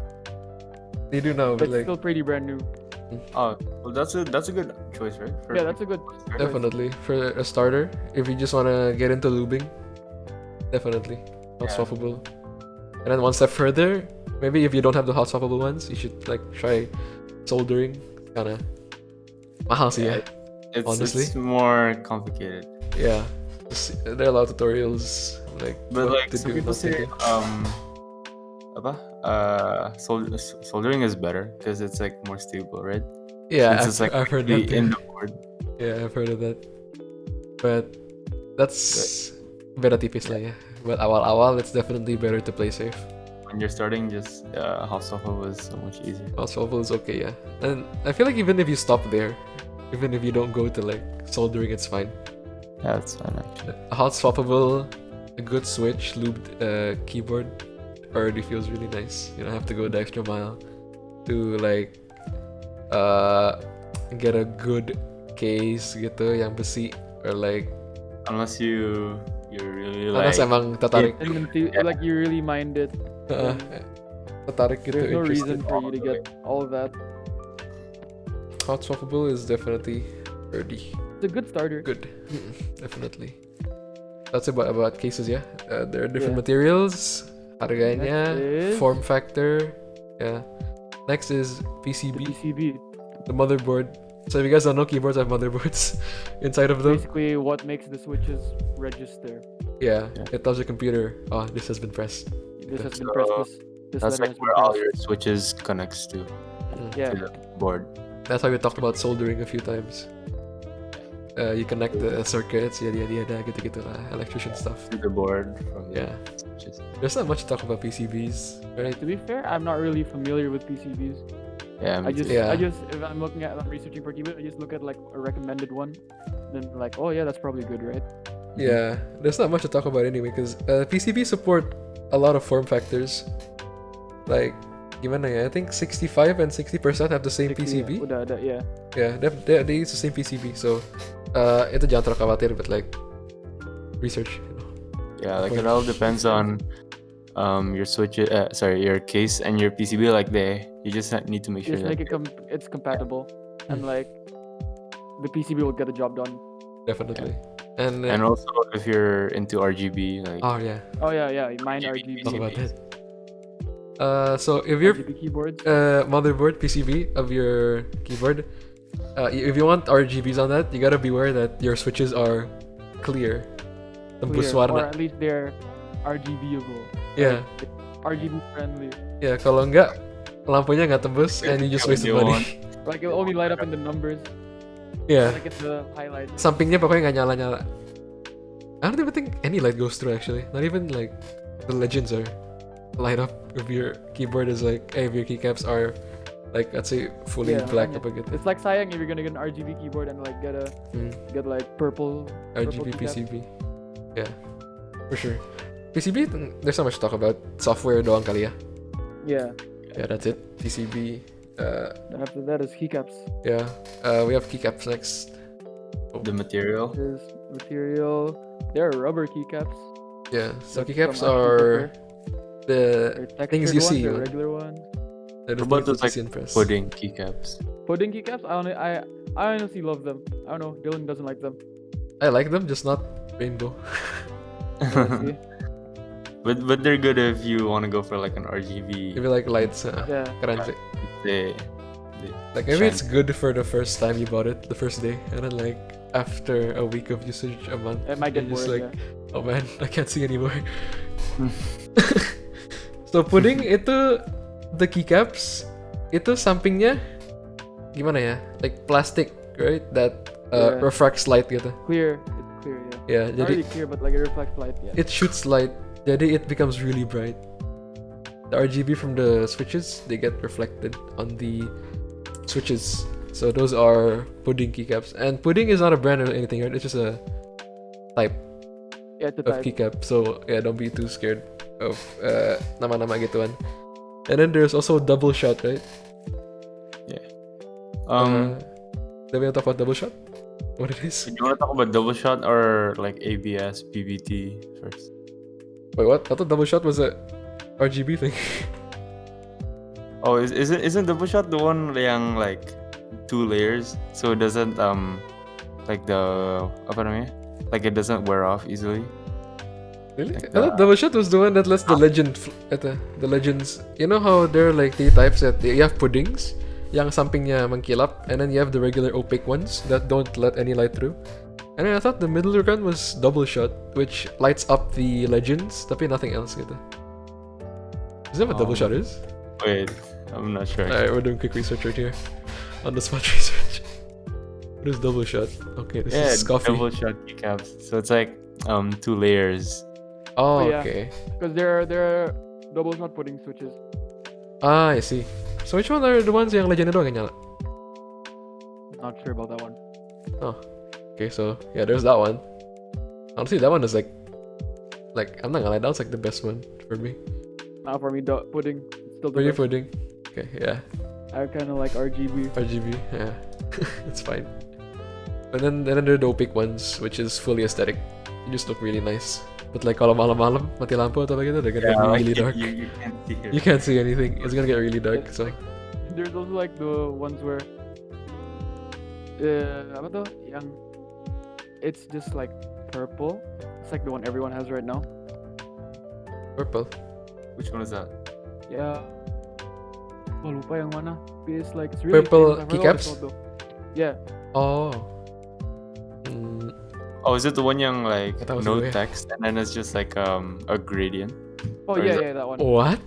They do now, but but like still pretty brand new. Oh, well that's a good choice, right? For Yeah, that's a good. start. definitely for a starter. If you just wanna get into lubing, definitely hot Yeah. swappable. And then one step further, maybe if you don't have the hot swappable ones, you should like try soldering. Kinda mahal sih ya. Honestly. It's more complicated. Yeah. There are a lot of tutorials like But what like to some do, people what to say, do. soldering is better because it's like more stable, right? Yeah, Since it's like I've heard really that. in too. the board. Yeah, I've heard of that. But that's beda tipis lah ya. But awal-awal, it's definitely better to play safe. When you're starting, just hot swappable was so much easier. Hot swappable is okay, yeah. And I feel like even if you stop there, even if you don't go to like soldering, it's fine. Yeah, it's fine actually. A hot swappable, a good switch, lubed keyboard already feels really nice. You don't have to go the extra mile to like get a good case gitu yang besi or like Unless you're really unless like emang tertarik Like you really mind it. tertarik gitu, There's no interested. reason for you to get all of that. Hot swappable is definitely worthy. It's a good starter. Good. Definitely. That's about cases, yeah. There are different Yeah. materials, harganya, Next is- form factor. Yeah. Next is The PCB, PCB. the motherboard. So if you guys don't know, keyboards have motherboards inside of them. Basically, what makes the switches register. Yeah, Yeah. it tells your computer, oh, this has been pressed. This has been So, pressed. This that's letter like has been where all pressed. your switches connects to Yeah. the board. That's how we talked about soldering a few times. You connect the circuits, yada gitu lah, electrician stuff. To the board from the Yeah. switches. There's not much to talk about PCBs, right? To be fair, I'm not really familiar with PCBs. Yeah, I just, Yeah. if I'm looking at, I'm researching for keyboard, I just look at like a recommended one, then like, oh yeah, that's probably good, right? Yeah, there's not much to talk about anyway because PCB support a lot of form factors. Like, gimana ya? I think 65 and 60% have the same PCB. Udah ada, yeah. Yeah, they use the same PCB. So, itu jangan terlalu khawatir, but like research. You know. Yeah, like it all depends on your switch, your case and your PCB. Like you just need to make sure Just that make it it's compatible, and like the PCB will get the job done. Definitely. And and also if you're into RGB, like oh yeah, Oh yeah, mine RGB. talk about that. So if your RGB keyboards. motherboard PCB of your keyboard, if you want RGBs on that, you gotta beware that your switches are clear. Tembus Clear, or warna. at least they're RGBable. Yeah. RGB friendly. Ya, kalau enggak lampunya nggak tembus and you just When wasted you money. want. Like it'll only light up in the numbers. Yeah. Like in the highlights. Sampingnya pokoknya nggak nyala-nyala. I don't even think any light goes through actually. Not even like the legends are light up if your keyboard is like, if your keycaps are like, let's say fully Yeah, black makanya. apa gitu. It's like sayang if you're gonna get an RGB keyboard and like get like purple RGB keycap. PCB. Yeah, for sure. PCB, there's not much to talk about. Software doang kali ya. Yeah. Yeah, that's it. PCB. Then after that is keycaps. Yeah. We have keycaps next. The material. There's material. There are rubber keycaps. Yeah. So That's keycaps from actual are paper. the There are things textured you ones, see. there are Right? regular ones. They're the What about things those you like see in press. pudding keycaps? Pudding keycaps. I honestly love them. I don't know. Dylan doesn't like them. I like them, just not rainbow. See? But they're good if you want to go for like an RGB. If you like lights, Yeah. keren sih. They Like maybe shine. it's good for the first time you bought it, the first day, and then like after a week of usage, a month, It might get you're just bored. like, oh man, I can't see anymore. So pudding itu the keycaps itu sampingnya gimana ya? Like plastic, right? That Yeah. refracts light gitu. Clear. It's clear. Yeah. Yeah, Not jadi really clear, but like it reflects light. Yeah. it shoots light. Jadi it becomes really bright. The RGB from the switches, they get reflected on the switches. So those are pudding keycaps. And pudding is not a brand or anything, right? It's just a type Yeah, it's a of type. keycap. So yeah, don't be too scared of nama-nama gituan. And then there's also double shot, right? Then we talk about double shot. What it is? You want to talk about double shot or like ABS, PBT first? Wait, what? I thought double shot was a RGB thing. Oh, isn't double shot the one yang like 2 layers, so it doesn't like the apa namanya? Like it doesn't wear off easily. Really? Like I thought double shot was the one that lets the legend the legends. You know how there are like 3 types that you have puddings, yang sampingnya mengkilap, and then you have the regular opaque ones that don't let any light through. And then I thought the middle one was double shot, which lights up the legends, tapi nothing else gitu. Is that what double shot is? Wait, I'm not sure. Alright, we're doing quick research right here. On the spot research. What is double shot? Okay, this Yeah, is coffee. double shot keycaps. So it's like 2 layers. Oh, Oh, yeah. okay. Because there are double shot pudding switches. Ah, I see. So which one are the ones yang legend doang yang nyala? Not sure about that one. Okay, so yeah, there's that one. Honestly, that one is like I'm not gonna lie, that was like the best one for me. Now for me, pudding. It's still the For you best. pudding. Okay, yeah. I kind of like RGB. RGB, yeah. It's fine. And then there are the opaque ones, which is fully aesthetic. You just look really nice. But like kalau malam-malam mati lampu atau apa gitu, they're gonna get really dark. You can't see it. You can't see anything. It's gonna get really dark. It's So There's also like the ones where apa tuh yang it's just like purple. It's like the one everyone has right now. purple. Which one is that? Yeah. Oh, lupa yang mana. It's like it's really Purple famous. I forgot what keycaps? it's called, though. Yeah. Oh. Mm, Oh, is it the one yang like That was no weird. text and then it's just like a gradient? Oh Or is yeah, it- yeah, that one. what?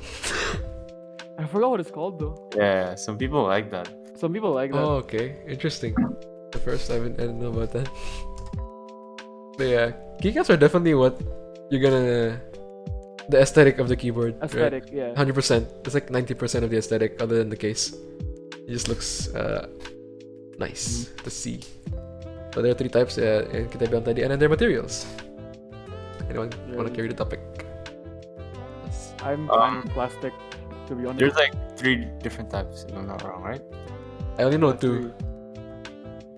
I forgot what it's called though. Yeah, some people like that. Some people like that. Oh, okay. Interesting. The first I didn't know about that. But yeah, keycaps are definitely what you're gonna the aesthetic of the keyboard. Aesthetic, yeah. 100%. It's like 90% of the aesthetic, other than the case. It just looks nice to see. So there are 3 types yang kita bilang tadi, and then there are materials. Anyone want to carry the topic? I'm Um, plastic, to be honest. There's like 3 different types, if I'm not wrong, right? I only know That's 2.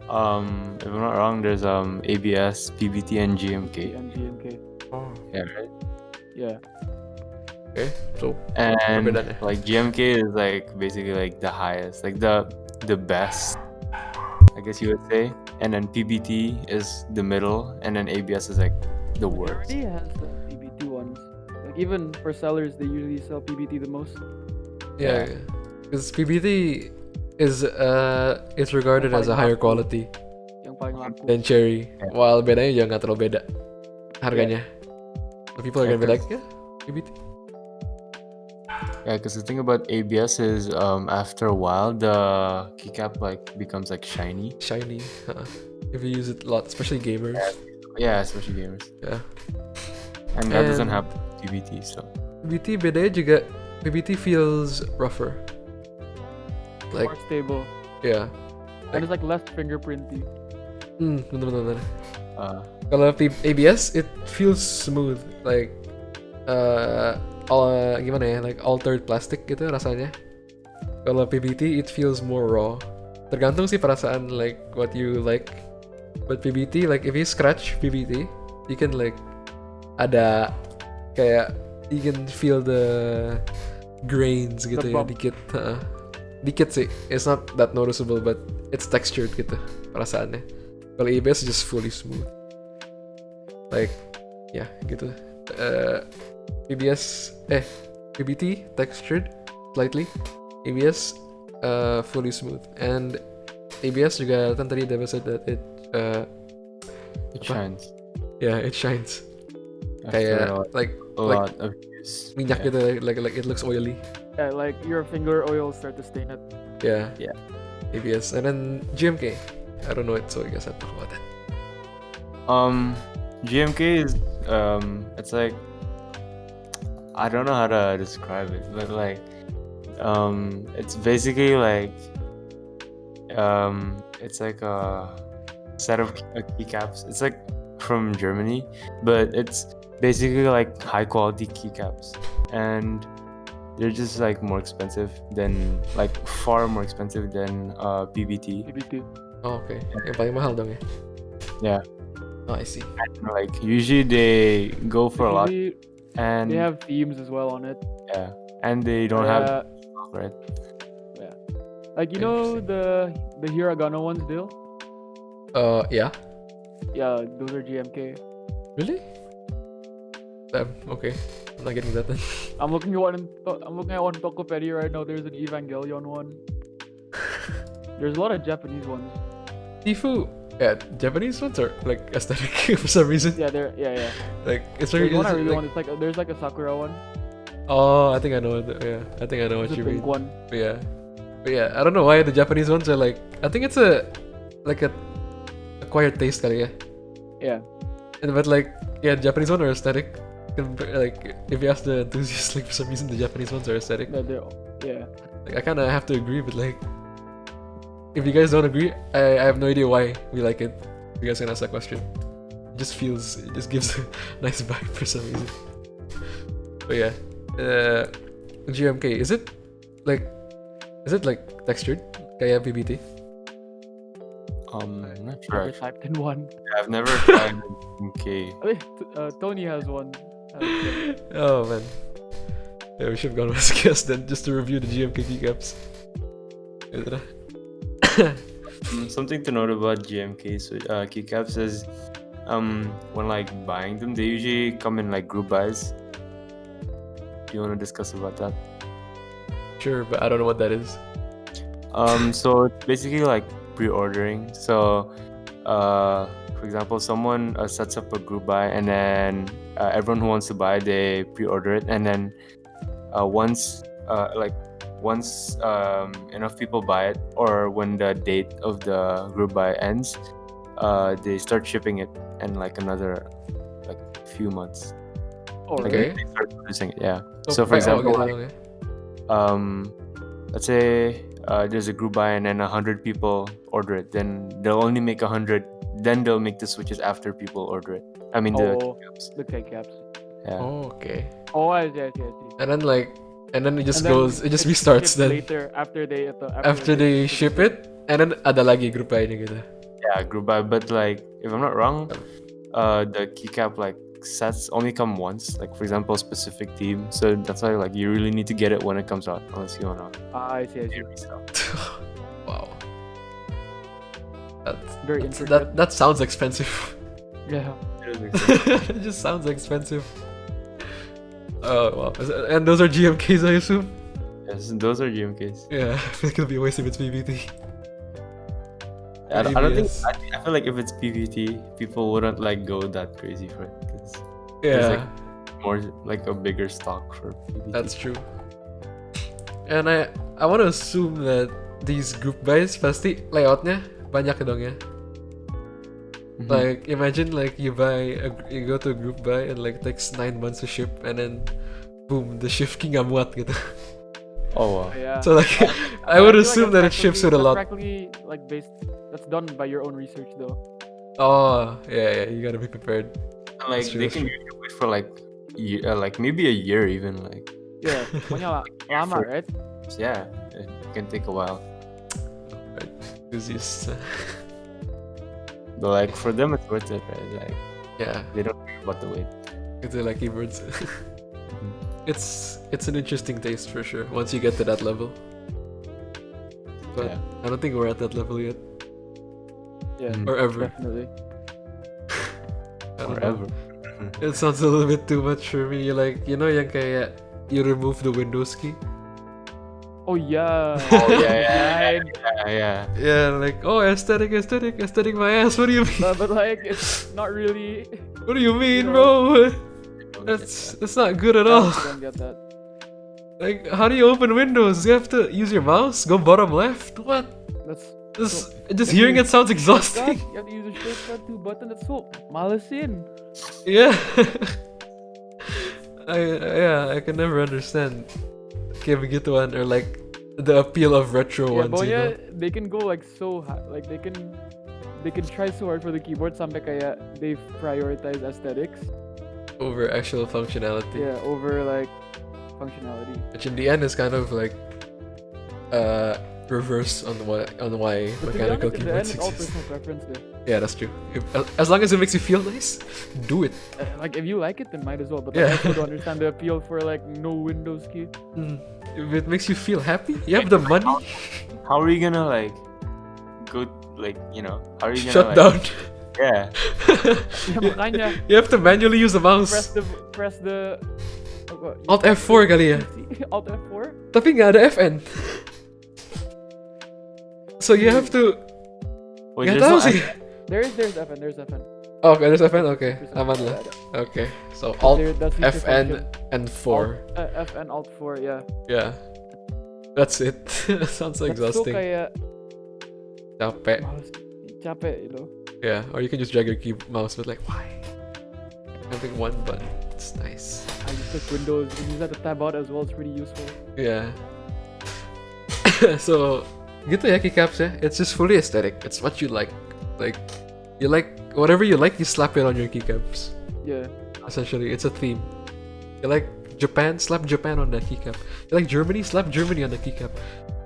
If I'm not wrong, there's ABS, PBT, and GMK. MnK. Oh, Yeah, right. Yeah. okay. So And Berbeda deh. like GMK is like basically like the highest, like the best, I guess you would say. And then PBT is the middle, and then ABS is like the worst. Majority has the PBT ones. Like even for sellers, they usually sell PBT the most. yeah, because PBT is it's regarded as a higher quality Yang paling laku. than cherry, Yeah. while bedanya juga nggak terlalu beda harganya. So people are gonna be like, yeah, PBT. Yeah, because the thing about ABS is after a while the keycap like becomes like shiny. Shiny. If you use it a lot, especially gamers. Yeah, especially gamers. Yeah. And that doesn't And- happen with PBT, so PBT beda juga. PBT feels rougher. Like, More stable. yeah. And it's like less fingerprinty. Bener-bener. uh, Kalau ABS, it feels smooth. Like, gimana ya? Like altered plastic gitu rasanya. Kalau PBT, it feels more raw. Tergantung sih perasaan like what you like. But PBT, like if you scratch PBT, you can like ada kayak you can feel the grains gitu The ya bump. dikit. Dikit sih. It's not that noticeable, but it's textured gitu perasaannya. Kalau ABS just fully smooth. Like, ya gitu. PBT textured slightly. ABS fully smooth. And ABS juga kan tadi Deva said that it it shines. yeah, it shines. After Kayak like a lot of use. minyak Yeah. gitu, like it looks oily. Yeah, like your finger oil start to stain it. Yeah. Yeah. ABS. And then GMK. I don't know it, so I guess I'll talk about that. GMK is it's like I don't know how to describe it, but like it's basically like it's like a set of keycaps. It's like from Germany, but it's basically like high quality keycaps, and they're just like more expensive than like far more expensive than PBT. PBT. Oh, okay. Yang paling mahal dong ya? Yeah. Oh, I see. Like usually they go for a lot, Usually, and they have themes as well on it. yeah, and they don't have right. Like you know the hiragana ones, Dale? Yeah. Yeah, those are GMK. Really? Damn, okay. I'm not getting that then. I'm looking at one Tokopedia right now. There's an Evangelion one. There's a lot of Japanese ones. Tifu. Yeah, Japanese ones are like aesthetic for some reason. Yeah, yeah. Like it's very There's one I it's really like, want. It's like there's like a Sakura one. oh, I think I know it. Yeah, I think I know what There's a you pink mean. one. But yeah, I don't know why the Japanese ones are like. I think it's a acquired taste kali ya. Yeah. But like yeah, Japanese ones are aesthetic. Like if you ask the enthusiasts, like for some reason the Japanese ones are aesthetic. Yeah. Like I kind of have to agree, but like if you guys don't agree, I have no idea why we like it. You guys can ask that question. It just gives a nice vibe for some reason. But yeah, GMK, is it like textured? Kaya PBT? I'm not Never sure. typed in one. I've never tried MnK. I think Tony has one. Oh man. Yeah, we should have gone with a guest then just to review the GMK keycaps. Something to note about GMK's keycaps is when like buying them, they usually come in like group buys. Do you want to discuss about that? Sure, but I don't know what that is. So it's basically like pre-ordering. So for example, someone sets up a group buy, and then everyone who wants to buy, they pre-order it, and then once enough people buy it, or when the date of the group buy ends, they start shipping it in like another like few months. Oh, Like, Okay. they start producing it, yeah. So for oh, example, okay, like, okay. let's say there's a group buy and then 100 people order it, then they'll only make 100. Then they'll make the switches after people order it. I mean the Oh, keycaps. the keycaps. Yeah. Oh, okay. Oh, I see. And then it just And then goes, it just it's restarts shipped then later after after they ship it, and then ada lagi group lainnya gitu. Yeah, group buy. But like, if I'm not wrong, the keycap like sets only come once. Like for example, specific theme. So that's why like you really need to get it when it comes out, unless you wanna I see. resell. Wow. Very intricate. That sounds expensive. Yeah. It just sounds expensive. Oh wow. And those are GMKs, I assume? Yes, those are GMKs. Yeah, I feel like it'll be a waste if it's PBT. I don't think. ABS. I feel like if it's PVT, people wouldn't like go that crazy for it. 'cause Yeah. like, more like a bigger stock for PBT. That's true. And I want to assume that these group buys pasti layoutnya banyak dong ya. Mhm. Like imagine like you go to a group buy and like takes 9 months to ship and then boom the shift nggak muat gitu. Oh wow. Yeah. So like I would assume that it ships with a lot. Practically like based. That's done by your own research though. Oh yeah, you gotta be prepared. And, like That's true, they that's can true. use it for like like maybe a year even like Yeah. Pokoknya lama, right? yeah, it can take a while. Right. Enthusiasts. But like for them it's worth it, right? Like Yeah, they don't care about the weight. it's like keyboards. It's an interesting taste for sure once you get to that level. But Yeah. I don't think we're at that level yet, Yeah. Mm. or ever. Definitely. I don't know. Forever. It sounds a little bit too much for me. Like yang kayak you remove the Windows key. Oh yeah. Oh yeah, Right. yeah. Yeah, like aesthetic my ass. What do you mean? But like it's not really. What do you mean, You bro? Don't That's not good at I all. also don't get that. Like, how do you open Windows? You have to use your mouse, go bottom left. What? That's Just hearing it sounds God, exhausting. you have to use a shortcut to button. That's so malesin. Yeah. I can never understand kayak begituan or like the appeal of retro Yeah, ones, but you know? yeah, they can go like so high. Like they can try so hard for the keyboard sampai kayak they prioritize aesthetics. Over actual functionality. Yeah, over like functionality. Which in the end is kind of like reverse on why But to be mechanical honest, in the end, keyboards it's all exist. personal preference there. Yeah, that's true. As long as it makes you feel nice, do it. Like if you like it, then might as well. But Yeah. I also don't understand the appeal for like no Windows key. If it makes you feel happy, you have the money. How are you gonna like go like how are you gonna Shut like, down. Yeah. Yeah, makanya You have to manually use the mouse. press the what, Alt F4 kali ya. Alt F4. Tapi nggak ada FN. So you have to. Wait, Nggak there's tahu no sih. There's FN. There's FN. Oh, okay, there's FN. Okay, aman lah. Okay, so Alt That's feature FN function. and 4. FN Alt 4. Yeah. Yeah, that's it. That sounds That's so exhausting. kayak Capek. capek, you know. Yeah, or you can just drag your mouse, but like, why? Having one button, it's nice. I just took Windows. You can use that to tab out as well. It's pretty useful. Yeah. So, gitu ya keycaps ya. It's just fully aesthetic. It's what you like. Like, you like whatever you like, you slap it on your keycaps. Yeah. Essentially, it's a theme. You like Japan, slap Japan on that keycap. You like Germany, slap Germany on the keycap.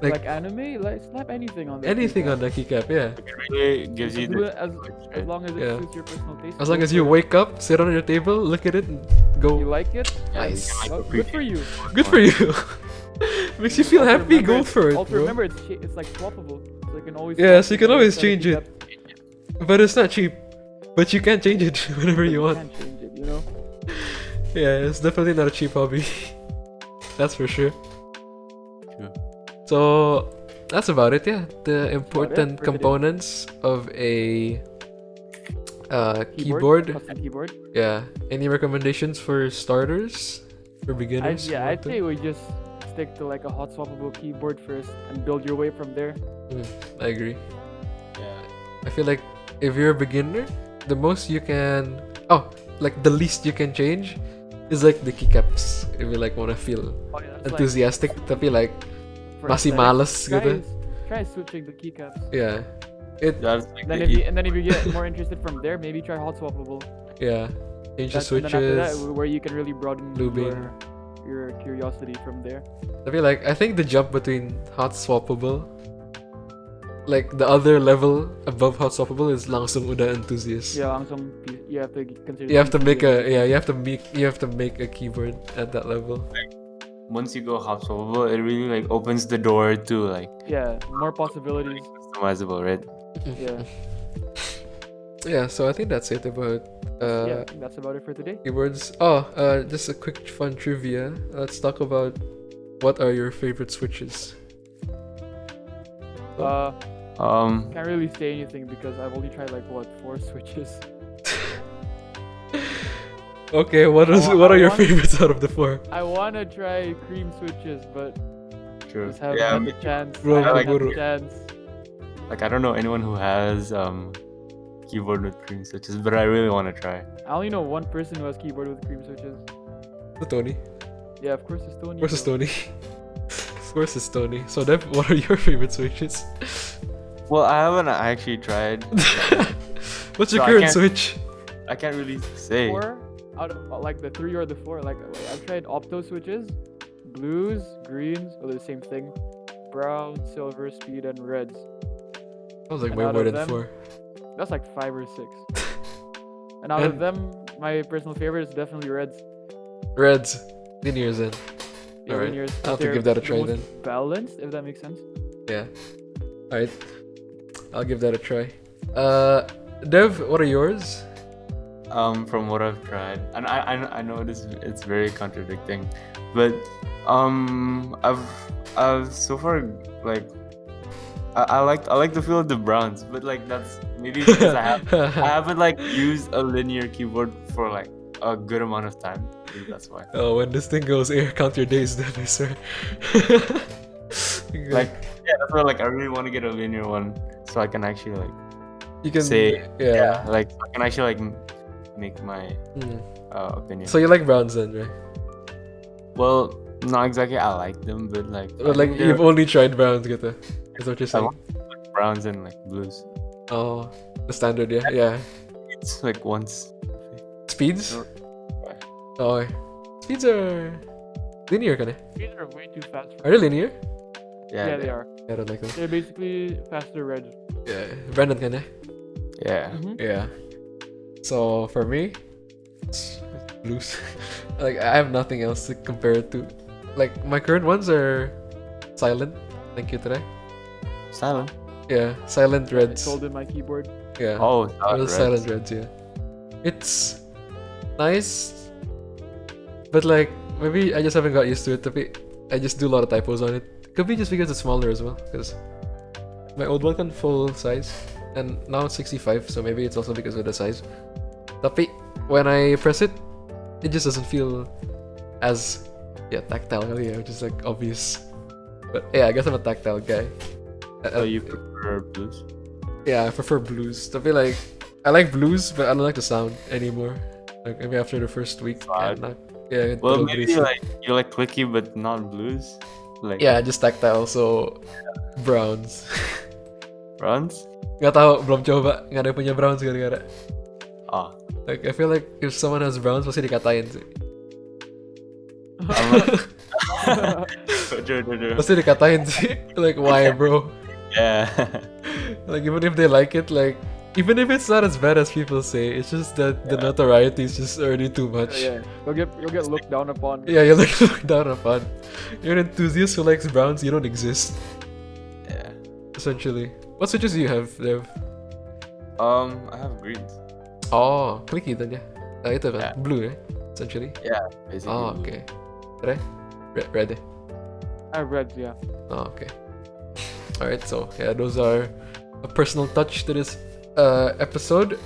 Like anime, like slap anything on that. Anything on the keycap, yeah. It really gives you Do the it as long as it Yeah. suits your personal taste. As long go as you for it. wake up, sit on your table, look at it, and go. You like it? Nice. Oh, good for you. Good for you. Makes you feel Also happy, remember go for it, Also bro. remember, it's like swappable, so you can always. Yeah, swap so you can between always set of change it. keycaps. But it's not cheap. But you can change it whenever But you want. can't change it, you know. Yeah, it's definitely not a cheap hobby. That's for sure. True. So that's about it, yeah. The important for today. components of a keyboard. Custom keyboard. Yeah. Any recommendations for starters? For beginners? who I'd want to? say we just stick to like a hot swappable keyboard first and build your way from there. I agree. Yeah. I feel like if you're a beginner, the most you can the least you can change is like the keycaps. If you like wanna feel Oh, yeah, that's enthusiastic, tapi like for masih aesthetics. males Try gitu. Try switching the keycaps. Yeah. That's like Then the if you get more interested from there, maybe try hot swappable. Yeah. Change the And then after that, switches. where you can really broaden lubing. your curiosity from there. I think the jump between hot swappable, like the other level above hot swappable, is langsung udah enthusiast. Yeah, langsung you have to consider. You have to PC make and- you have to make a keyboard at that level. once you go hot swappable, it really like opens the door to like Yeah, more possibilities. customizable, right? Yeah, Yeah, so I think that's it about yeah. I think that's about it for today. keyboards. Just a quick fun trivia. Let's talk about what are your favorite switches. Can't really say anything because I've only tried like 4 switches. Okay, what are your favorites out of the 4? I wanna try cream switches, but True. just haven't Yeah, had the chance. Bro, I haven't like- had bro. the chance. like I don't know anyone who has keyboard with cream switches, but I really want to try. I only know one person who has keyboard with cream switches. Tony. Yeah, of course it's Tony. Of course it's bro. Tony. Of course it's Tony. So Dev, what are your favorite switches? Well, I haven't actually tried. What's your So I current can't- switch? I can't really say. 4 out of like the 3 or the 4. Like I've tried opto switches, blues, greens, or the same thing, brown, silver, speed, and reds. Sounds like And way out more of than them- 4. That's like 5 or 6. And out of And- them, my personal favorite is definitely reds. Reds. Linears in. Yeah, Alright, linears, I'll have to they're give that a the try most then. Balanced, if that makes sense. Yeah. Alright. I'll give that a try. Dev, what are yours? From what I've tried, and I know it's very contradicting, but I've so far like I like the feel of the browns, but like that's maybe because I haven't like used a linear keyboard for like a good amount of time. Maybe that's why. Oh, when this thing goes air, count your days, Dev, I swear. Like yeah, that's why like I really want to get a linear one so I can actually like you can say yeah. like I can actually like make my Hmm. opinion. So you like browns then, right? Well, not exactly I like them, but like I But like think they're- you've only tried browns, gitu. Is what you're I saying? want browns and like blues. Oh, the standard, yeah, yeah. It's like once. Speeds? No. Oh, speeds are linear, kinda. These are way too fast. Are they linear? Yeah, they are. I don't like them. They're basically faster reds. Yeah, Brandon, kinda. Yeah. Mhm. Yeah. So for me, it's blues. Like I have nothing else to compare it to. Like my current ones are silent. Thank you today. Silent. Yeah, silent I reds. sold in my keyboard. Yeah. Oh, Real silent reds. Yeah. It's nice, but like maybe I just haven't got used to it. Tapi I just do a lot of typos on it. Could be just because it's smaller as well. Because my old one can full size, and now it's 65. So maybe it's also because of the size. Tapi when I press it, it just doesn't feel as tactile kali ya, which is like obvious. But yeah, I guess I'm a tactile guy. So you prefer blues? Yeah, I prefer blues. Tapi like I like blues, but I don't like the sound anymore. Like maybe after the first week, Sad. yeah. Well, it'll maybe be- like you like clicky but not blues. Like yeah, just tactile. So browns. browns. Nggak tahu, belum coba. Nggak ada yang punya browns gara-gara. Ah, Like I feel like if someone has browns pasti dikatain sih. true. Pasti dikatain sih. Like why, bro? Yeah. Like even if they like it, like even if it's not as bad as people say, it's just that the notoriety is just already too much. Yeah, you'll get looked down upon. Yeah, you're like looked down upon. You're an enthusiast who likes browns, you don't exist. Yeah. Essentially. What switches do you have, Dev? I have greens. Oh, clicky then ya. Itu kan, Yeah. blue ya, essentially. Basically. Oh, okay. Red? Red. I have reds, yeah. Oh, okay. Alright, so yeah, those are a personal touch to this episode.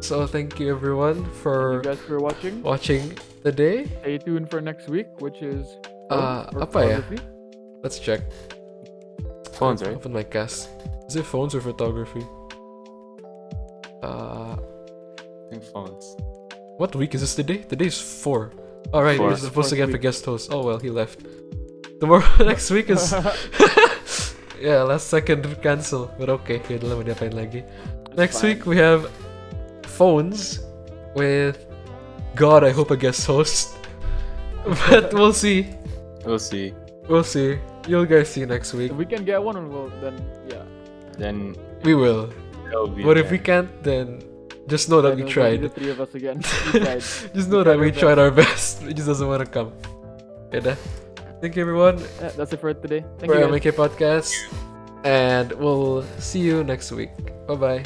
So thank you everyone Thank for you guys for watching. watching today. Stay tuned for next week, which is Apa ya? photography. Let's check. Phones, right? Open my cast. Is it phones or photography? I think phones. What week is this today? Today's 4. Alright, Four. we're supposed to Fourth get a week. guest host. Oh well, he left. Tomorrow, next week is... yeah, last second cancel. But okay, yun lang, diapain lagi. Next fine. week we have phones with... God, I hope a guest host. But we'll see. We'll see. We'll see. You'll guys see next week. If we can get one, well, then yeah. Then We will. it'll be But if there. we can't, then just know that we Then it'll be tried. The three of us again. We tried. Just know that we tried our best. It just doesn't want to come. Okay, dah. Thank you everyone Yeah, that's it for today. Thank for you. Guys. MnK Podcast. And we'll see you next week. Bye bye.